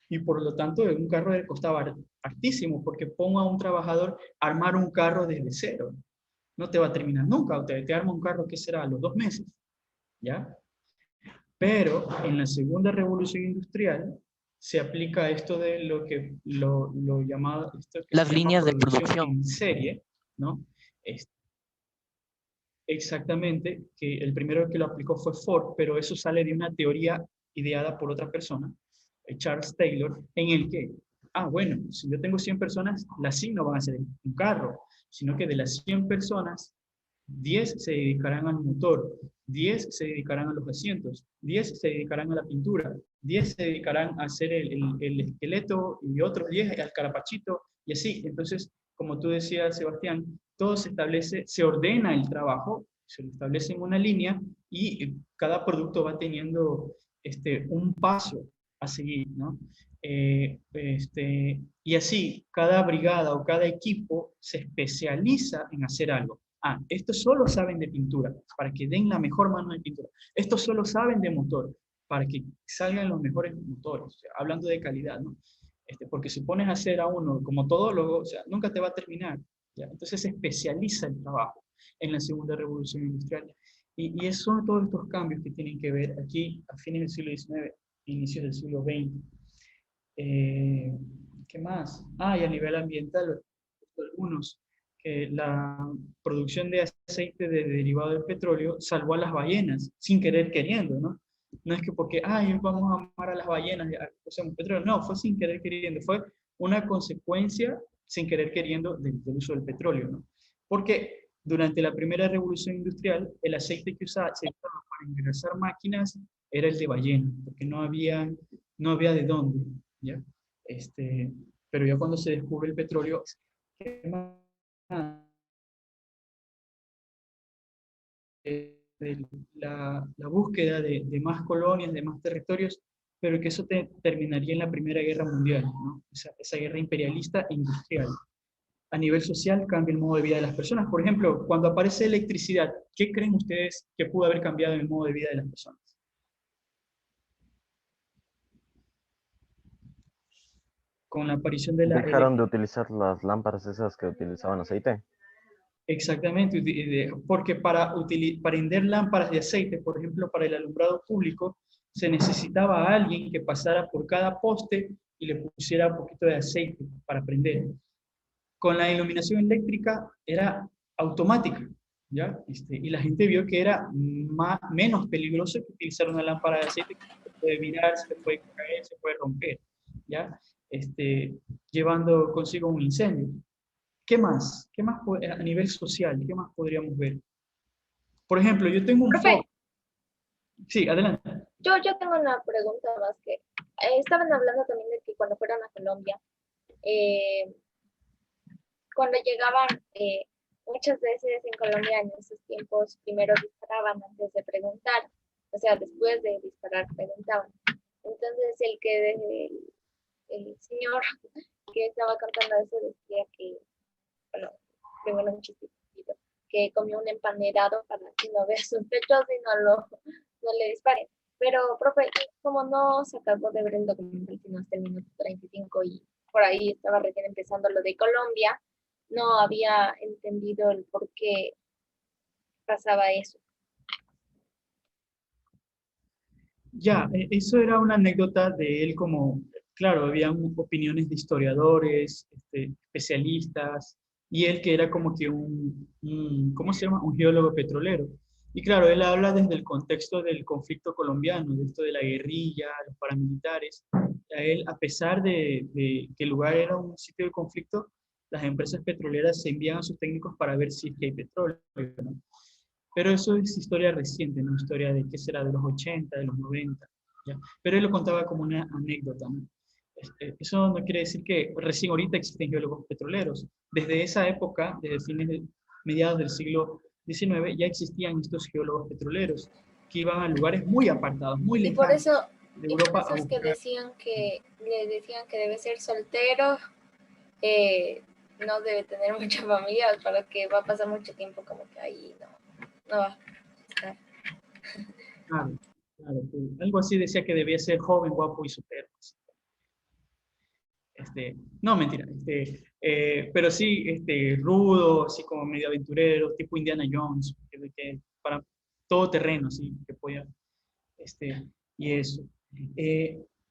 Y por lo tanto, un carro le costaba hartísimo, porque ponga a un trabajador a armar un carro desde cero. No te va a terminar nunca, o te arma un carro que será a los 2 meses, ¿ya? Pero en la segunda revolución industrial se aplica esto de lo llamado... Las líneas de producción en serie, ¿no? Exactamente, que el primero que lo aplicó fue Ford, pero eso sale de una teoría ideada por otra persona, Charles Taylor, en el que, bueno, si yo tengo 100 personas, las 100 no van a hacer un carro, sino que de las 100 personas, 10 se dedicarán al motor, 10 se dedicarán a los asientos, 10 se dedicarán a la pintura, 10 se dedicarán a hacer el esqueleto y otros 10 al carapachito, y así. Entonces, como tú decías, Sebastián, todo se establece, se ordena el trabajo, se lo establece en una línea y cada producto va teniendo un paso a seguir, ¿no? Y así, cada brigada o cada equipo se especializa en hacer algo. Estos solo saben de pintura, para que den la mejor mano de pintura. Estos solo saben de motor, para que salgan los mejores motores, o sea, hablando de calidad, ¿no? Porque si pones a hacer a uno como todólogo, o sea, nunca te va a terminar, ¿ya? Entonces se especializa el trabajo en la segunda revolución industrial. Y son todos estos cambios que tienen que ver aquí a fines del siglo XIX, inicios del siglo XX. ¿Qué más? Y a nivel ambiental, algunos, que la producción de aceite derivado del petróleo salvó a las ballenas, sin querer queriendo, ¿no? No es que porque, vamos a amar a las ballenas, usamos petróleo. No, fue sin querer queriendo, fue una consecuencia sin querer queriendo del uso del petróleo, ¿no? Porque Durante la primera revolución industrial, el aceite que se usaba para engrasar máquinas era el de ballena, porque no había de dónde, ¿ya? Pero ya cuando se descubre el petróleo, la búsqueda de más colonias, de más territorios, pero que eso terminaría en la Primera Guerra Mundial, ¿no? Esa guerra imperialista e industrial. A nivel social cambia el modo de vida de las personas. Por ejemplo, cuando aparece electricidad, ¿qué creen ustedes que pudo haber cambiado en el modo de vida de las personas? Con la aparición de la Dejaron de utilizar las lámparas esas que utilizaban aceite. Exactamente, porque para prender lámparas de aceite, por ejemplo, para el alumbrado público, se necesitaba a alguien que pasara por cada poste y le pusiera un poquito de aceite para prender. Con la iluminación eléctrica era automática, ¿ya? Y la gente vio que era menos peligroso que utilizar una lámpara de aceite que se puede virar, se puede caer, se puede romper, ¿ya? Llevando consigo un incendio. ¿Qué más? ¿Qué más a nivel social? ¿Qué más podríamos ver? Por ejemplo, yo tengo un Profe. Sí, adelante. Yo tengo una pregunta más que... estaban hablando también de que cuando fueron a Colombia, cuando llegaban, muchas veces en Colombia en esos tiempos primero disparaban antes de preguntar, o sea, después de disparar preguntaban. Entonces el señor que estaba contando eso decía que, bueno, primero un chistito, que comió un empanadado para que no vea sus pechos y no le disparen. Pero, profe, como no se acabó de ver el documental sino hasta el minuto 35 y por ahí estaba recién empezando lo de Colombia, no había entendido el por qué pasaba eso. Ya, eso era una anécdota de él como, claro, había opiniones de historiadores, especialistas, y él que era como que ¿cómo se llama? Un geólogo petrolero. Y claro, él habla desde el contexto del conflicto colombiano, de esto de la guerrilla, los paramilitares. A él, a pesar de que el lugar era un sitio de conflicto, las empresas petroleras se envían a sus técnicos para ver si es que hay petróleo, ¿no? Pero eso es historia reciente, ¿no? Historia de qué será, de los 80, de los 90, ¿ya? Pero él lo contaba como una anécdota, ¿no? Eso no quiere decir que recién ahorita existen geólogos petroleros. Desde esa época, desde mediados del siglo XIX, ya existían estos geólogos petroleros que iban a lugares muy apartados, muy lejanos. Y por eso, de Europa es que le decían que debe ser soltero, no debe tener mucha familia, para que va a pasar mucho tiempo como que ahí no va a estar. Claro, algo así decía que debía ser joven, guapo y súper. No, mentira, pero sí, rudo, así como medio aventurero, tipo Indiana Jones, que para todo terreno, sí, que podía, y eso.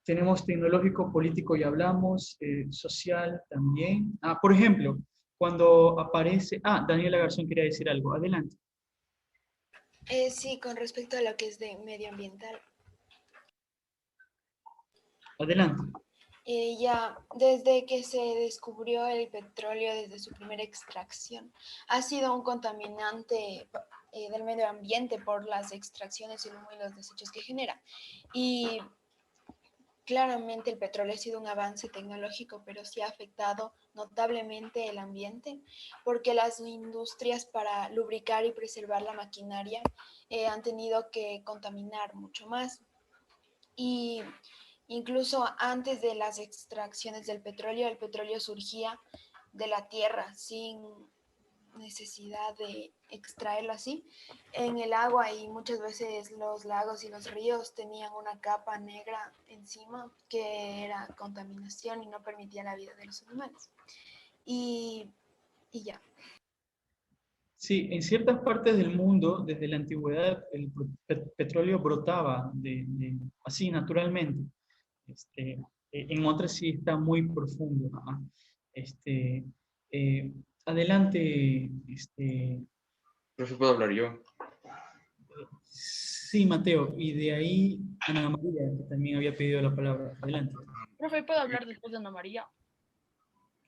Tenemos tecnológico, político, ya hablamos, social también. Por ejemplo, cuando aparece, Daniela Garzón quería decir algo, adelante. Sí, con respecto a lo que es de medioambiental. Adelante. Ya desde que se descubrió el petróleo, desde su primera extracción, ha sido un contaminante del medio ambiente por las extracciones, el humo y los desechos que genera. Y claramente el petróleo ha sido un avance tecnológico, pero sí ha afectado notablemente el ambiente, porque las industrias para lubricar y preservar la maquinaria han tenido que contaminar mucho más. Y incluso antes de las extracciones del petróleo, el petróleo surgía de la tierra sin necesidad de extraerlo así en el agua, y muchas veces los lagos y los ríos tenían una capa negra encima que era contaminación y no permitía la vida de los animales. Y ya. Sí, en ciertas partes del mundo, desde la antigüedad, el petróleo brotaba así naturalmente. En otras sí está muy profundo. Adelante. Profe, ¿puedo hablar yo? Sí, Mateo. Y de ahí Ana María, que también había pedido la palabra. Adelante. Profe, ¿puedo hablar después de Ana María?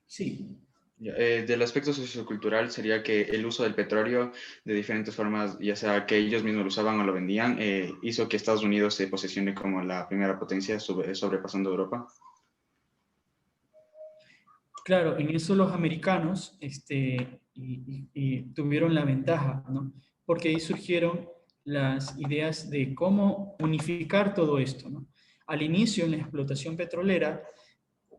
Sí. Del aspecto sociocultural sería que el uso del petróleo de diferentes formas, ya sea que ellos mismos lo usaban o lo vendían, hizo que Estados Unidos se posicione como la primera potencia sobrepasando a Europa. Claro, en eso los americanos y tuvieron la ventaja, ¿no? Porque ahí surgieron las ideas de cómo unificar todo esto, ¿no? Al inicio, en la explotación petrolera,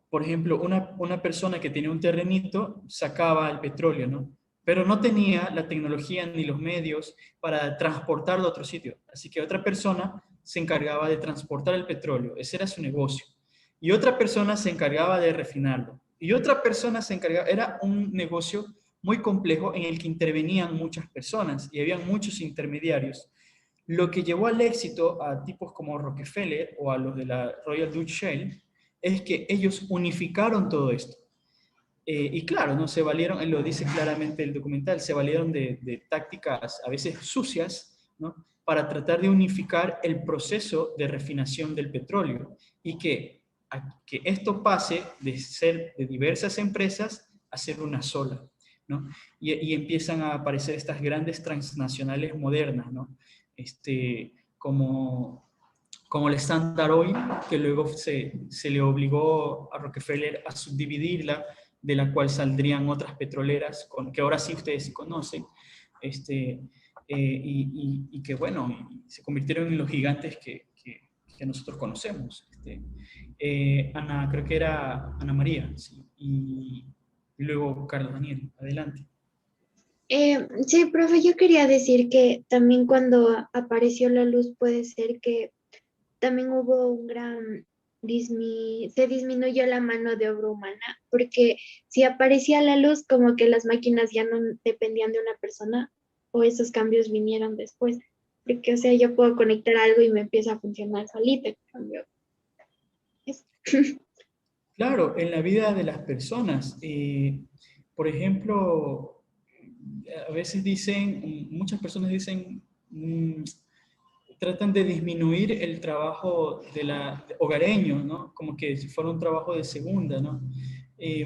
por ejemplo, una persona que tenía un terrenito sacaba el petróleo, ¿no? Pero no tenía la tecnología ni los medios para transportarlo a otro sitio. Así que otra persona se encargaba de transportar el petróleo. Ese era su negocio. Y otra persona se encargaba de refinarlo. Y otra persona se encargaba, era un negocio muy complejo en el que intervenían muchas personas y habían muchos intermediarios. Lo que llevó al éxito a tipos como Rockefeller o a los de la Royal Dutch Shell es que ellos unificaron todo esto. Y claro, ¿no? Se valieron, lo dice claramente el documental, se valieron de tácticas a veces sucias, ¿no? Para tratar de unificar el proceso de refinación del petróleo y que esto pase de ser de diversas empresas a ser una sola, ¿no? Y empiezan a aparecer estas grandes transnacionales modernas, ¿no? Como el Standard Oil, que luego se le obligó a Rockefeller a subdividirla, de la cual saldrían otras petroleras, que ahora sí ustedes conocen, y que bueno, se convirtieron en los gigantes que nosotros conocemos. Ana, creo que era Ana María, sí, y luego Carlos Daniel, adelante. Sí, profe, yo quería decir que también cuando apareció la luz puede ser que también hubo un gran se disminuyó la mano de obra humana, porque si aparecía la luz, como que las máquinas ya no dependían de una persona, o esos cambios vinieron después, porque, o sea, yo puedo conectar algo y me empieza a funcionar solito, en cambio. Claro, en la vida de las personas, por ejemplo, a veces muchas personas dicen, tratan de disminuir el trabajo hogareño, ¿no? Como que si fuera un trabajo de segunda, ¿no?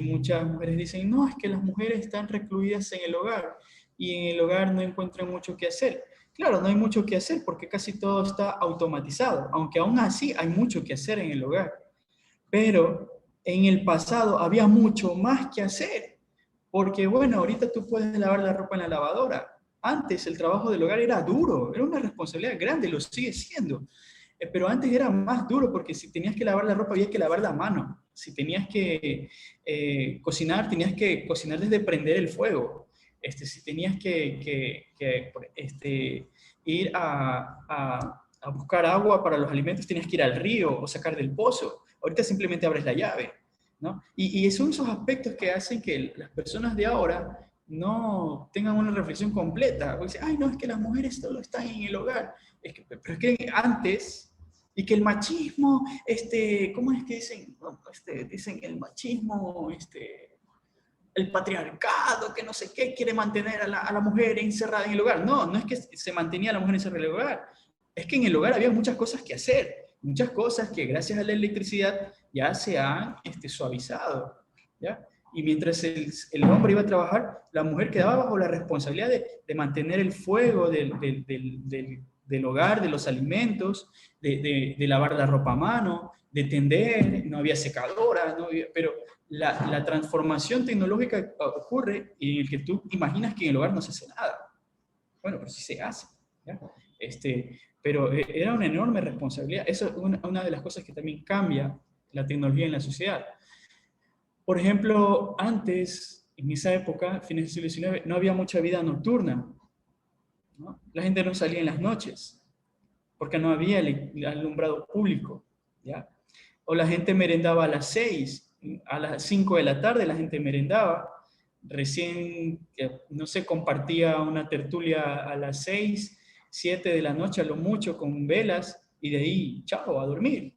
Muchas mujeres dicen, no, es que las mujeres están recluidas en el hogar y en el hogar no encuentran mucho que hacer. Claro, no hay mucho que hacer porque casi todo está automatizado, aunque aún así hay mucho que hacer en el hogar. Pero en el pasado había mucho más que hacer, porque bueno, ahorita tú puedes lavar la ropa en la lavadora. Antes el trabajo del hogar era duro, era una responsabilidad grande, lo sigue siendo. Pero antes era más duro porque si tenías que lavar la ropa había que lavarla a mano. Si tenías que cocinar, tenías que cocinar desde prender el fuego. Si tenías que ir a buscar agua para los alimentos, tenías que ir al río o sacar del pozo. Ahorita simplemente abres la llave, ¿no? Y son esos aspectos que hacen que las personas de ahora no tengan una reflexión completa. O dicen, ay, no, es que las mujeres solo están en el hogar. Pero es que antes, y que el machismo, ¿cómo es que dicen? Dicen el machismo, el patriarcado, que no sé qué, quiere mantener a la mujer encerrada en el hogar. No, no es que se mantenía a la mujer encerrada en el hogar. Es que en el hogar había muchas cosas que hacer. Muchas cosas que gracias a la electricidad ya se han suavizado, ¿ya? Y mientras el hombre iba a trabajar, la mujer quedaba bajo la responsabilidad de mantener el fuego del hogar, de los alimentos, de lavar la ropa a mano, de tender, no había secadora, pero la transformación tecnológica ocurre en el que tú imaginas que en el hogar no se hace nada. Bueno, pero sí se hace, ¿ya? Pero era una enorme responsabilidad. Eso es una de las cosas que también cambia la tecnología en la sociedad. Por ejemplo, antes, en esa época, fines del siglo XIX, no había mucha vida nocturna, ¿no? La gente no salía en las noches, porque no había alumbrado público, ¿ya? O la gente merendaba a las 6, a las 5 de la tarde la gente merendaba, recién, no sé, compartía una tertulia a las 6, 7 de la noche a lo mucho con velas, y de ahí, chao, a dormir.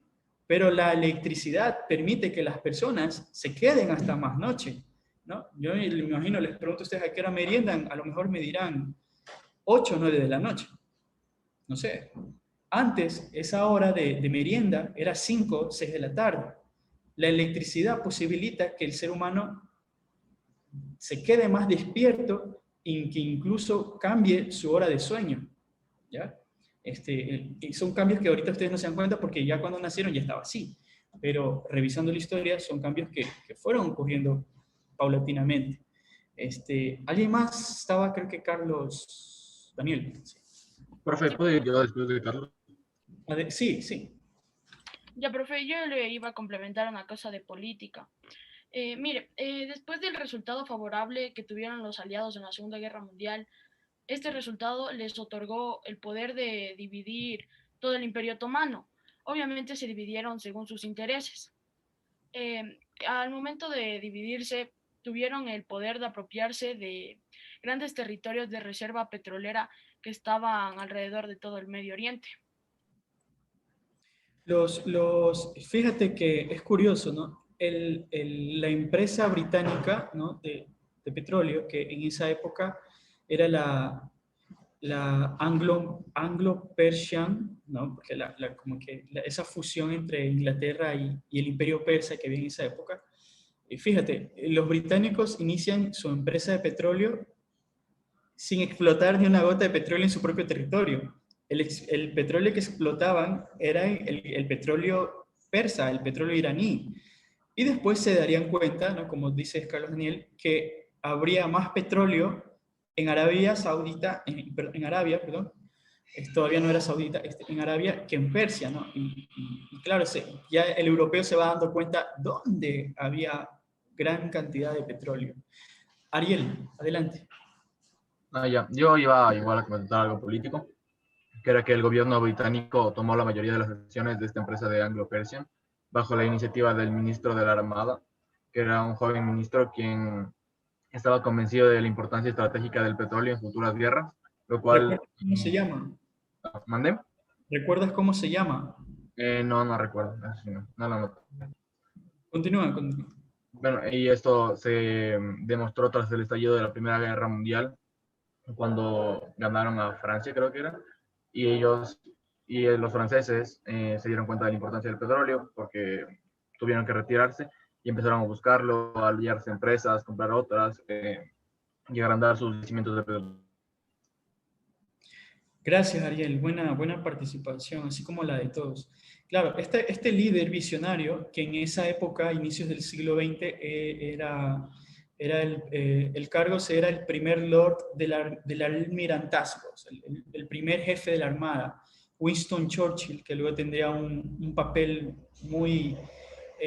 Pero la electricidad permite que las personas se queden hasta más noche, ¿no? Yo me imagino, les pregunto a ustedes a qué hora meriendan, a lo mejor me dirán 8 o 9 de la noche, no sé. Antes, esa hora de merienda era 5 o 6 de la tarde. La electricidad posibilita que el ser humano se quede más despierto y que incluso cambie su hora de sueño, ¿ya? Y son cambios que ahorita ustedes no se dan cuenta porque ya cuando nacieron ya estaba así, pero revisando la historia son cambios que fueron ocurriendo paulatinamente. ¿Alguien más? Estaba, creo que Carlos Daniel. Sí. Profe, ¿puedo ir yo después de Carlos? Sí, sí. Ya, profe, yo le iba a complementar una cosa de política. Mire, después del resultado favorable que tuvieron los aliados en la Segunda Guerra Mundial, este resultado les otorgó el poder de dividir todo el Imperio Otomano. Obviamente se dividieron según sus intereses. Al momento de dividirse, tuvieron el poder de apropiarse de grandes territorios de reserva petrolera que estaban alrededor de todo el Medio Oriente. Fíjate que es curioso, ¿no? La empresa británica, ¿no? de petróleo, que en esa época era la Anglo-Persian, ¿no? Porque esa fusión entre Inglaterra y el imperio persa que había en esa época. Y fíjate, los británicos inician su empresa de petróleo sin explotar ni una gota de petróleo en su propio territorio. El petróleo que explotaban era el petróleo persa, el petróleo iraní. Y después se darían cuenta, ¿no? Como dice Carlos Daniel, que habría más petróleo en Arabia Saudita, en Arabia, perdón, todavía no era saudita, en Arabia, que en Persia, ¿no? Y claro, ya el europeo se va dando cuenta dónde había gran cantidad de petróleo. Ariel, adelante. Ya. Yo iba igual a comentar algo político, que era que el gobierno británico tomó la mayoría de las decisiones de esta empresa de Anglo-Persian bajo la iniciativa del ministro de la Armada, que era un joven ministro quien estaba convencido de la importancia estratégica del petróleo en futuras guerras, lo cual... ¿Cómo se llama? ¿Mandé? ¿Recuerdas cómo se llama? No recuerdo. No lo noto. Continúa. Bueno, y esto se demostró tras el estallido de la Primera Guerra Mundial, cuando ganaron a Francia, creo que era, y los franceses se dieron cuenta de la importancia del petróleo porque tuvieron que retirarse y empezaron a buscarlo, a aliarse empresas, comprar otras, y agrandar sus yacimientos de petróleo. Gracias, Ariel. Buena participación, así como la de todos. Claro, este líder visionario, que en esa época, inicios del siglo XX, el cargo era el primer lord del almirantazgo, el primer jefe de la Armada, Winston Churchill, que luego tendría un papel muy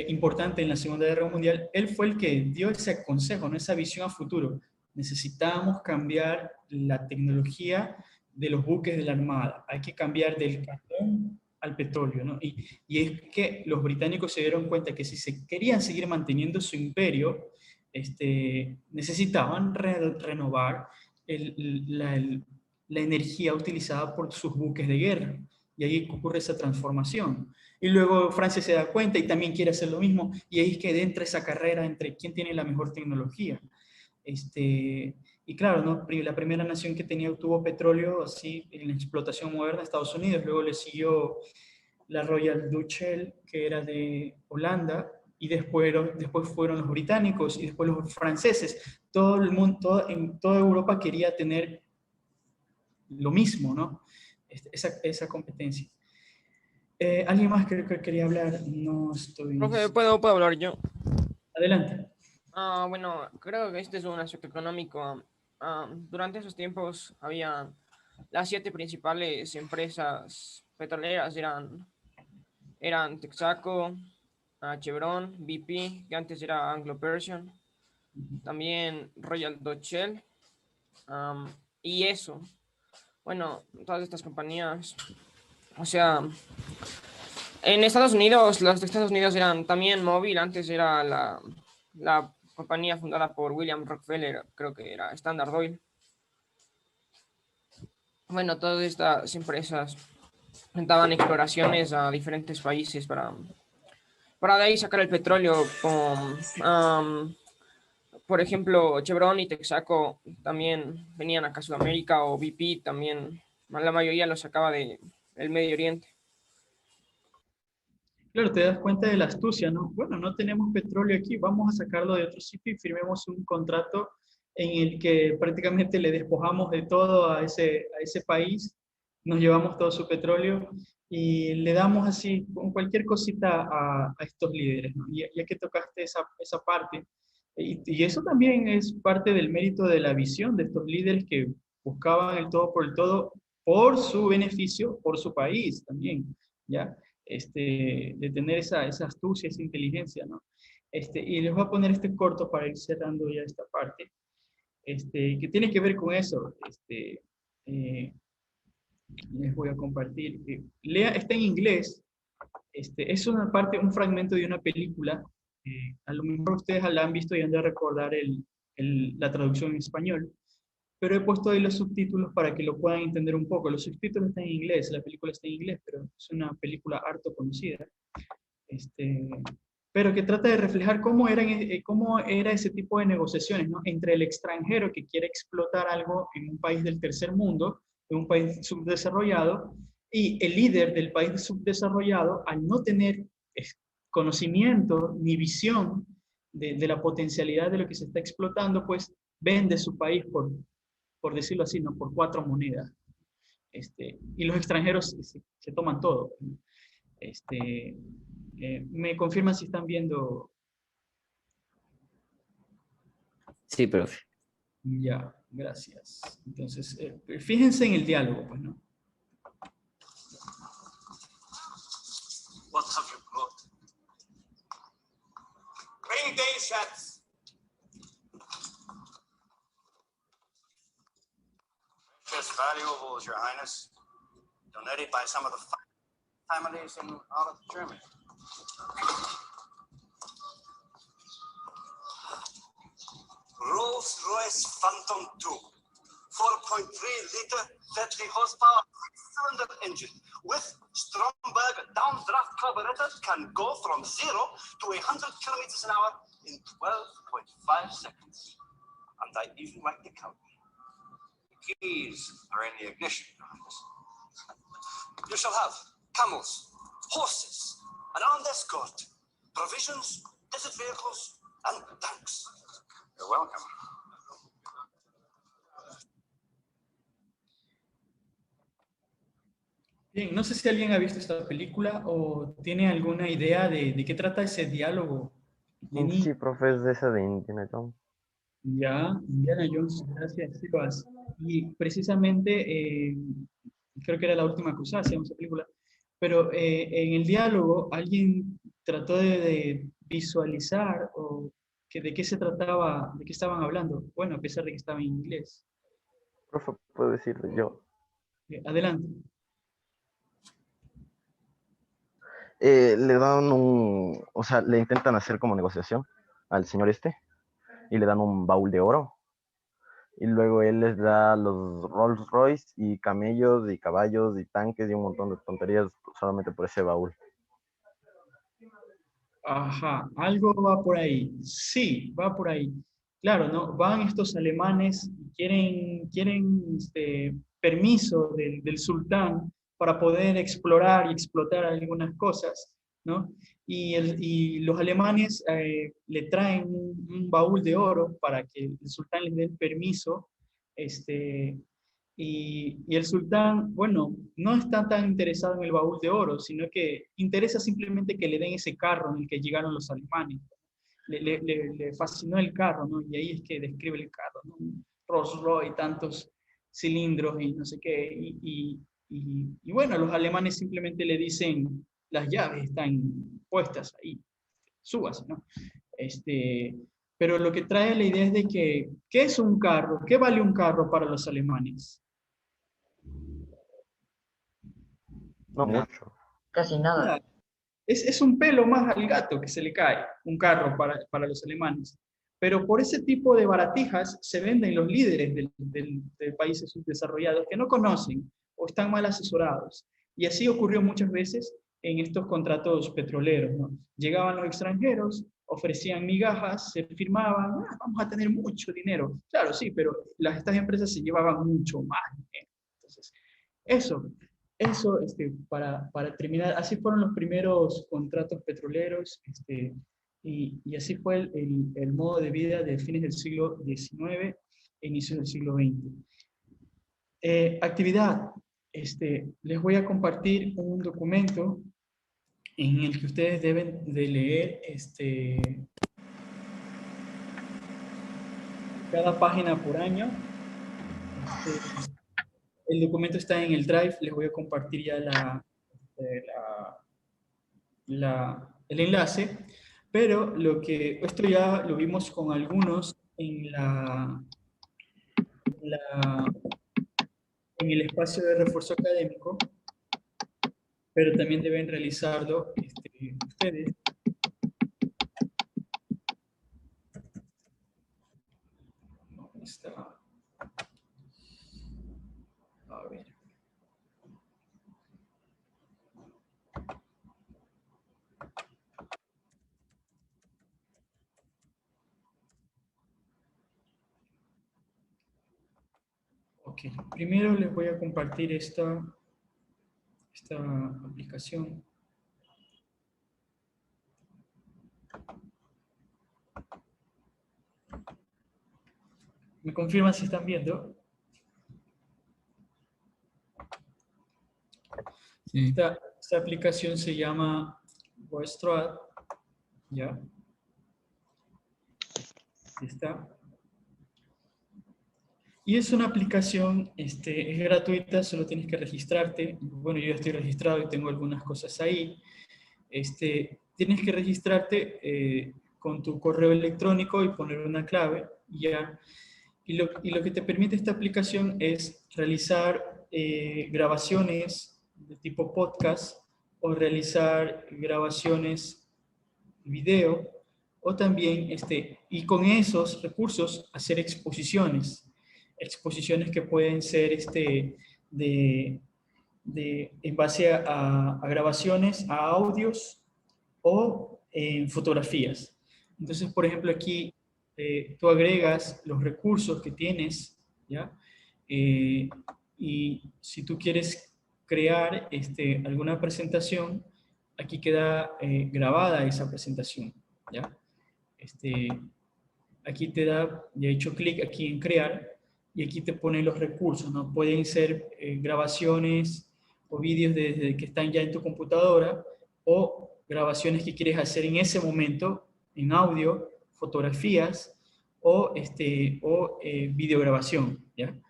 importante en la Segunda Guerra Mundial. Él fue el que dio ese consejo, ¿no? Esa visión a futuro. Necesitamos cambiar la tecnología de los buques de la Armada. Hay que cambiar del carbón al petróleo, ¿no? Y es que los británicos se dieron cuenta que si se querían seguir manteniendo su imperio, necesitaban renovar la energía utilizada por sus buques de guerra. Y ahí ocurre esa transformación. Y luego Francia se da cuenta y también quiere hacer lo mismo. Y ahí es que entra esa carrera entre quién tiene la mejor tecnología. Y claro, ¿no? La primera nación que tuvo petróleo así en la explotación moderna, Estados Unidos. Luego le siguió la Royal Dutch Shell, que era de Holanda, y después fueron los británicos y después los franceses. Todo el mundo, en toda Europa quería tener lo mismo, ¿no? Esa competencia. ¿Alguien más que quería hablar? No estoy... Profe, ¿puedo hablar yo? Adelante. Bueno, creo que este es un aspecto económico. Durante esos tiempos había las 7 principales empresas petroleras, eran Texaco, Chevron, BP, que antes era Anglo-Persian, también Royal Dutch Shell, y eso. Bueno, todas estas compañías, o sea, en Estados Unidos, las de Estados Unidos eran también Mobil, antes era la compañía fundada por William Rockefeller, creo que era Standard Oil. Bueno, todas estas empresas daban exploraciones a diferentes países para de ahí sacar el petróleo. Por ejemplo, Chevron y Texaco también venían acá a Sudamérica, o BP también, la mayoría lo sacaba del Medio Oriente. Claro, te das cuenta de la astucia, ¿no? Bueno, no tenemos petróleo aquí, vamos a sacarlo de otro sitio y firmemos un contrato en el que prácticamente le despojamos de todo a ese país, nos llevamos todo su petróleo y le damos así con cualquier cosita a estos líderes, ¿no? Ya que tocaste esa parte, y eso también es parte del mérito de la visión de estos líderes que buscaban el todo por su beneficio, por su país también, ¿ya? De tener esa astucia, esa inteligencia, ¿no? Y les voy a poner este corto para ir cerrando ya esta parte, que tiene que ver con eso. Les voy a compartir. Está en inglés. Es una parte, un fragmento de una película. A lo mejor ustedes la han visto y han de recordar la traducción en español, pero he puesto ahí los subtítulos para que lo puedan entender un poco. Los subtítulos están en inglés, la película está en inglés, pero es una película harto conocida. Pero que trata de reflejar cómo era ese tipo de negociaciones, ¿no? Entre el extranjero que quiere explotar algo en un país del tercer mundo, en un país subdesarrollado, y el líder del país subdesarrollado, al no tener conocimiento ni visión de la potencialidad de lo que se está explotando, pues vende su país por decirlo así, ¿no? Por 4 monedas. Y los extranjeros se toman todo. ¿Me confirman si están viendo? Sí, profe. Ya, gracias. Entonces, fíjense en el diálogo, pues, ¿no? What have you brought? Rainy day shats. Precious valuables, Your Highness. Donated by some of the families in all of Germany. Rolls-Royce Phantom 2, 4.3-liter, 30 horsepower, 6-cylinder engine with Stromberg downdraft carburetor can go from 0 to 100 kilometers an hour in 12.5 seconds. And I even like the count. The keys are in the ignition. You shall have camels, horses, an armed escort, provisions, desert vehicles, and tanks. You're welcome. Bien, no sé si alguien ha visto esta película o tiene alguna idea de qué trata ese diálogo. Sí, profe, es de esa de Indiana Jones. Ya, Indiana Jones, gracias, Silvas. Y precisamente, creo que era La Última Cruzada, se llama esa película, pero en el diálogo alguien trató de visualizar de qué se trataba, de qué estaban hablando, bueno, a pesar de que estaba en inglés. Profe, puedo decirle yo. Adelante. Le dan o sea, le intentan hacer como negociación al señor y le dan un baúl de oro. Y luego él les da los Rolls Royce y camellos y caballos y tanques y un montón de tonterías solamente por ese baúl. Ajá, algo va por ahí. Sí, va por ahí. Claro, ¿no? Van estos alemanes y quieren permiso del sultán para poder explorar y explotar algunas cosas, ¿no? Y los alemanes le traen un baúl de oro para que el sultán les dé el permiso, y el sultán, bueno, no está tan interesado en el baúl de oro, sino que interesa simplemente que le den ese carro en el que llegaron los alemanes. Le fascinó el carro, ¿no? Y ahí es que describe el carro, ¿no? Rolls Royce, tantos cilindros y no sé qué. Y bueno, los alemanes simplemente le dicen, las llaves están puestas ahí, súbase, ¿no? Pero lo que trae la idea es de que, ¿qué es un carro? ¿Qué vale un carro para los alemanes? No mucho. Casi nada. Es un pelo más al gato que se le cae, un carro para los alemanes. Pero por ese tipo de baratijas se venden los líderes de países subdesarrollados que no conocen o están mal asesorados. Y así ocurrió muchas veces en estos contratos petroleros, ¿no? Llegaban los extranjeros, ofrecían migajas, se firmaban, vamos a tener mucho dinero. Claro, sí, pero estas empresas se llevaban mucho más dinero. Entonces, eso, para terminar, así fueron los primeros contratos petroleros, y así fue el modo de vida de fines del siglo XIX e inicio del siglo XX. Actividad. Les voy a compartir un documento en el que ustedes deben de leer cada página por año. El documento está en el Drive, les voy a compartir ya el enlace, pero esto ya lo vimos con algunos en el espacio de refuerzo académico, pero también deben realizarlo ustedes. ¿Dónde está? A ver. Ok, primero les voy a compartir esta aplicación. ¿Me confirman si están viendo? Sí. Esta aplicación se llama VoiceThread, ¿ya? Está. Y es una aplicación, es gratuita, solo tienes que registrarte. Bueno, yo ya estoy registrado y tengo algunas cosas ahí. Tienes que registrarte con tu correo electrónico y poner una clave, ya. Y lo que te permite esta aplicación es realizar grabaciones de tipo podcast o realizar grabaciones video, o también, y con esos recursos hacer exposiciones que pueden ser en base a grabaciones, a audios o en fotografías. Entonces, por ejemplo, aquí tú agregas los recursos que tienes, ¿ya? Y si tú quieres crear alguna presentación, aquí queda grabada esa presentación, ¿ya? Aquí te da, ya he hecho clic aquí en crear, y aquí te pone los recursos, ¿no? Pueden ser grabaciones o vídeos desde que están ya en tu computadora, o grabaciones que quieres hacer en ese momento, en audio, fotografías, o videograbación, ¿ya?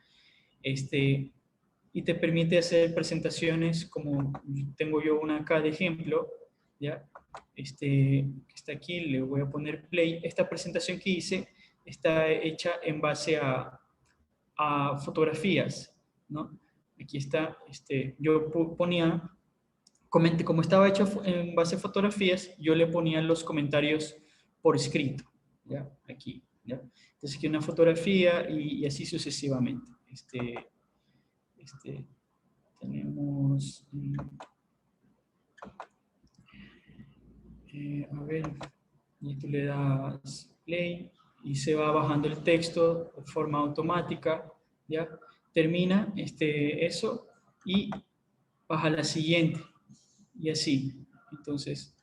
Y te permite hacer presentaciones como tengo yo una acá de ejemplo, ¿ya? Que está aquí, le voy a poner play. Esta presentación que hice está hecha en base a fotografías, ¿no? Aquí está, yo ponía, como estaba hecho en base a fotografías, yo le ponía los comentarios por escrito, ¿ya? Aquí, ¿ya? Entonces aquí una fotografía y así sucesivamente. Tenemos, a ver, y tú le das play y se va bajando el texto de forma automática, ¿ya? Termina eso y baja la siguiente, y así. Entonces,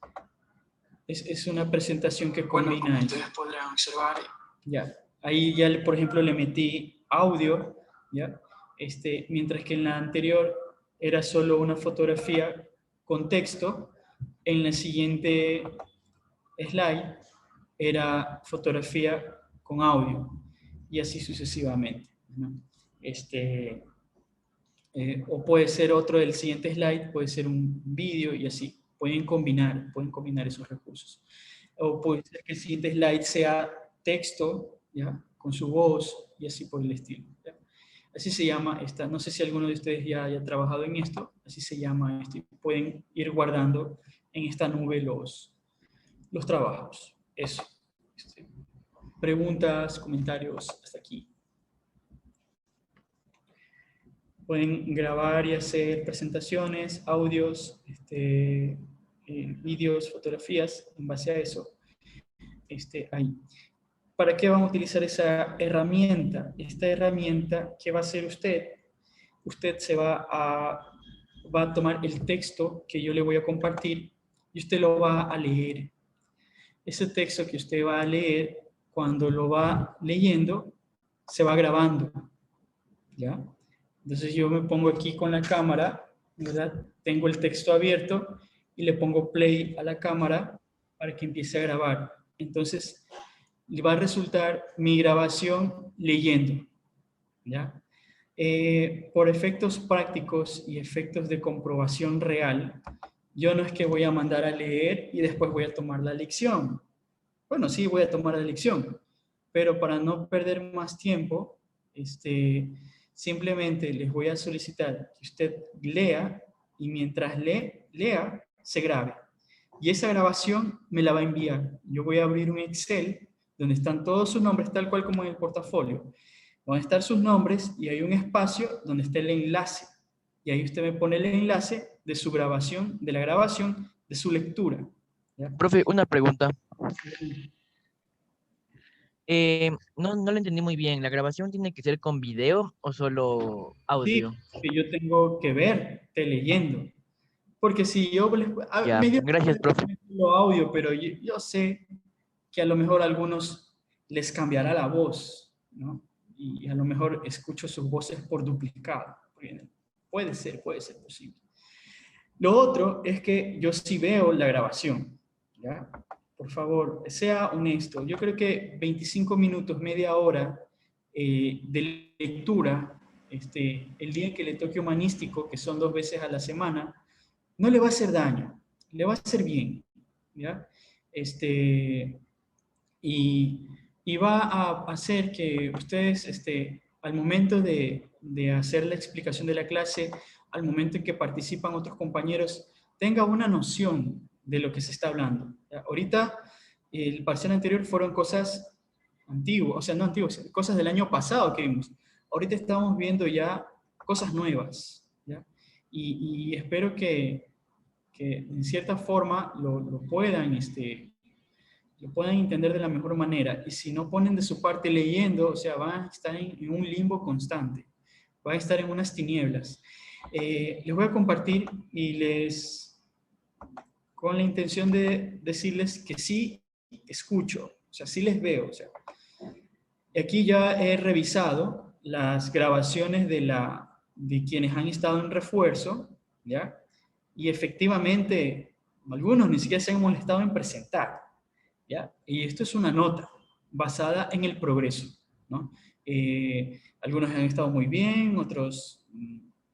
es una presentación que combina. Bueno, como ustedes podrán observar, ya. Ahí ya, por ejemplo, le metí audio, ¿ya? Mientras que en la anterior era solo una fotografía con texto, en la siguiente slide era fotografía con audio, y así sucesivamente, ¿no? O puede ser otro del siguiente slide, puede ser un vídeo, y así. Pueden combinar esos recursos. O puede ser que el siguiente slide sea texto, ¿ya? Con su voz, y así por el estilo, ¿ya? Así se llama esta. No sé si alguno de ustedes ya haya trabajado en esto. Así se llama esto. Pueden ir guardando en esta nube los trabajos. Eso. Preguntas, comentarios, hasta aquí. Pueden grabar y hacer presentaciones, audios, vídeos, fotografías, en base a eso. Ahí. ¿Para qué vamos a utilizar esa herramienta? Esta herramienta, ¿qué va a hacer usted? Usted se va a va a tomar el texto que yo le voy a compartir y usted lo va a leer. Ese texto que usted va a leer, cuando lo va leyendo, se va grabando, ¿ya? Entonces yo me pongo aquí con la cámara, ¿verdad? Tengo el texto abierto y le pongo play a la cámara para que empiece a grabar. Entonces, le va a resultar mi grabación leyendo, ¿ya? Por efectos prácticos y efectos de comprobación real, yo no es que voy a mandar a leer y después voy a tomar la lección. Bueno, sí voy a tomar la lección, pero para no perder más tiempo, simplemente les voy a solicitar que usted lea y mientras lea, se grabe. Y esa grabación me la va a enviar. Yo voy a abrir un Excel donde están todos sus nombres, tal cual como en el portafolio. Van a estar sus nombres y hay un espacio donde está el enlace. Y ahí usted me pone el enlace de su grabación, de la grabación, de su lectura. ¿Ya? Profe, una pregunta. No lo entendí muy bien. ¿La grabación tiene que ser con video o solo audio? Sí, que yo tengo que verte leyendo. Porque si yo les... Ya, gracias, profe. Audio, pero yo sé que a lo mejor a algunos les cambiará la voz, ¿no? Y a lo mejor escucho sus voces por duplicado. Puede ser posible. Lo otro es que yo sí veo la grabación, ¿ya? Por favor, sea honesto. Yo creo que 25 minutos, media hora de lectura, el día que le toque humanístico, que son 2 veces a la semana, no le va a hacer daño, le va a hacer bien, ¿ya? Y va a hacer que ustedes, al momento de hacer la explicación de la clase, al momento en que participan otros compañeros, tenga una noción de lo que se está hablando. ¿Ya? Ahorita, el parcial anterior fueron cosas antiguas, o sea, no antiguas, cosas del año pasado que vimos. Ahorita estamos viendo ya cosas nuevas, ¿ya? Y espero que en cierta forma lo puedan entender de la mejor manera. Y si no ponen de su parte leyendo, o sea, van a estar en un limbo constante, van a estar en unas tinieblas. Les voy a compartir con la intención de decirles que sí escucho, o sea, sí les veo. O sea, aquí ya he revisado las grabaciones de quienes han estado en refuerzo, ¿ya? Y efectivamente, algunos ni siquiera se han molestado en presentar, ¿ya? Y esto es una nota basada en el progreso, ¿no? Algunos han estado muy bien, otros...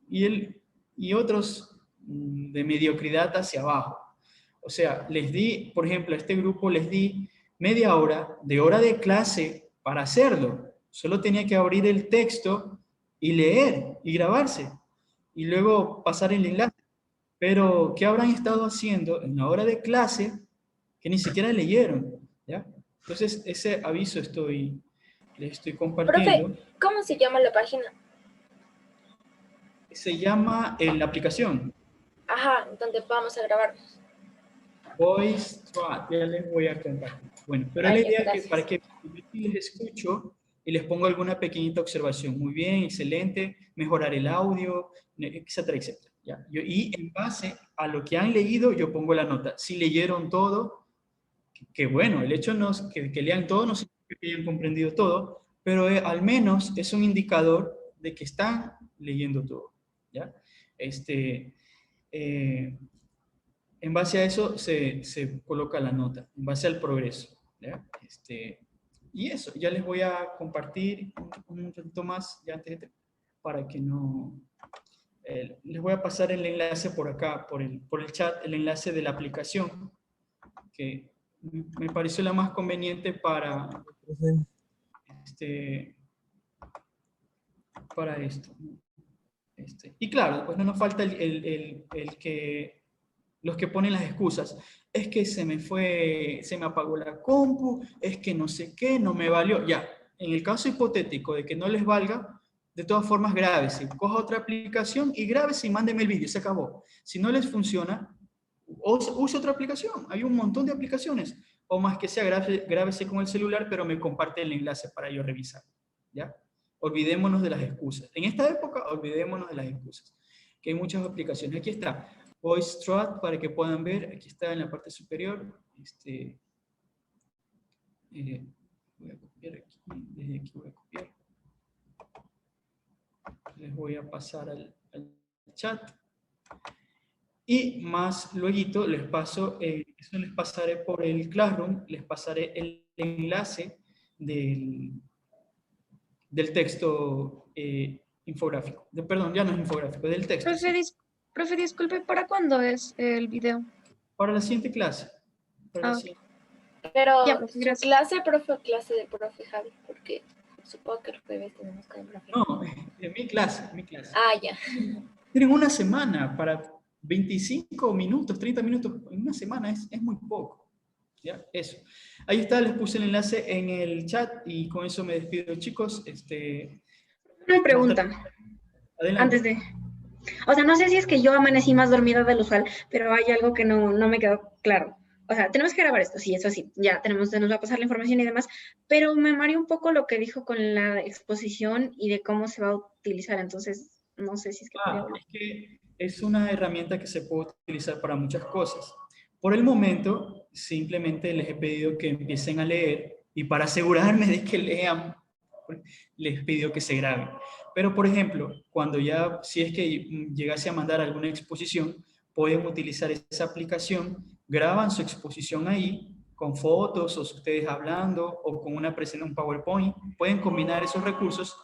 Y otros de mediocridad hacia abajo. O sea, les di, por ejemplo, a este grupo les di media hora de clase para hacerlo. Solo tenía que abrir el texto y leer y grabarse. Y luego pasar el enlace. Pero, ¿qué habrán estado haciendo en la hora de clase que ni siquiera leyeron? ¿Ya? Entonces, ese aviso les estoy compartiendo. Profe, ¿cómo se llama la página? Se llama la aplicación. Ajá, donde vamos a grabarnos. Voice Chat, ya les voy a compartir. Bueno, pero la idea es que para que les escucho y les pongo alguna pequeñita observación. Muy bien, excelente, mejorar el audio, etcétera, etcétera. ¿Ya? Y en base a lo que han leído, yo pongo la nota. Si leyeron todo, que bueno, el hecho no es que lean todo no significa que hayan comprendido todo, pero al menos es un indicador de que están leyendo todo. ¿Ya? En base a eso se coloca la nota, en base al progreso. ¿Ya? Y eso, ya les voy a compartir un ratito más, ya antes para que no... les voy a pasar el enlace por acá, por el chat, el enlace de la aplicación, que me pareció la más conveniente para esto. Y claro, pues no nos falta los que ponen las excusas. Es que se me apagó la compu, es que no sé qué, no me valió. Ya, en el caso hipotético de que no les valga, de todas formas grábese, coja otra aplicación y grábese y mándeme el vídeo, se acabó. Si no les funciona, use otra aplicación, hay un montón de aplicaciones. O más que sea, grábese con el celular, pero me comparte el enlace para yo revisar. ¿Ya? Olvidémonos de las excusas. En esta época, olvidémonos de las excusas. que hay muchas aplicaciones. Aquí está, VoiceThread, para que puedan ver, aquí está en la parte superior. Voy a copiar aquí, desde aquí voy a copiar. Les voy a pasar al chat. Y más luego les paso, eso les pasaré por el Classroom, les pasaré el enlace del texto infográfico. Perdón, ya no es infográfico, del texto. Profe, disculpe, ¿para cuándo es el video? Para la siguiente clase. Para la siguiente. Pero, Ya, pues, gracias. ¿clase, profe, o clase de profe Javi? Porque supongo que el jueves tenemos que hablar. No, mi clase. Ah, ya. Tienen una semana para 25 minutos, 30 minutos en una semana, es muy poco. ¿Ya? Eso. Ahí está, les puse el enlace en el chat y con eso me despido, chicos. Una pregunta. Adelante. Antes de... O sea, no sé si es que yo amanecí más dormida del usual, pero hay algo que no me quedó claro. O sea, tenemos que grabar esto, sí, eso sí, ya nos va a pasar la información y demás, pero me mareó un poco lo que dijo con la exposición y de cómo se va a utilizar, entonces no sé si es que... Es que es una herramienta que se puede utilizar para muchas cosas. Por el momento, simplemente les he pedido que empiecen a leer y para asegurarme de que lean, les pido que se graben. Pero, por ejemplo, cuando ya, si es que llegase a mandar alguna exposición, pueden utilizar esa aplicación, graban su exposición ahí, con fotos, o ustedes hablando, o con una presentación, un PowerPoint, pueden combinar esos recursos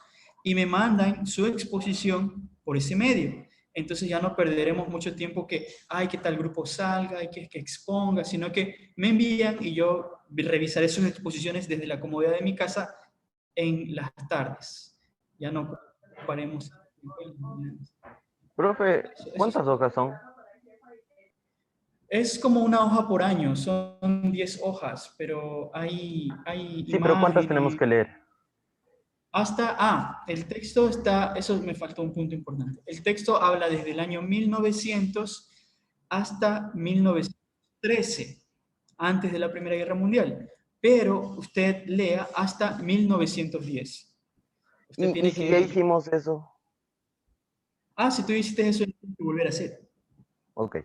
y me mandan su exposición por ese medio. Entonces ya no perderemos mucho tiempo que tal grupo salga, que exponga, sino que me envían y yo revisaré sus exposiciones desde la comodidad de mi casa en las tardes. Ya no ocuparemos. Profe, ¿cuántas hojas son? Es como una hoja por año, son 10 hojas, pero hay Sí, pero ¿cuántas tenemos que leer? El texto está, eso me faltó un punto importante. El texto habla desde el año 1900 hasta 1913, antes de la Primera Guerra Mundial. Pero usted lea hasta 1910. Usted ¿Y si ya hicimos eso? Si tú hiciste eso, tienes que volver a hacer. Ok.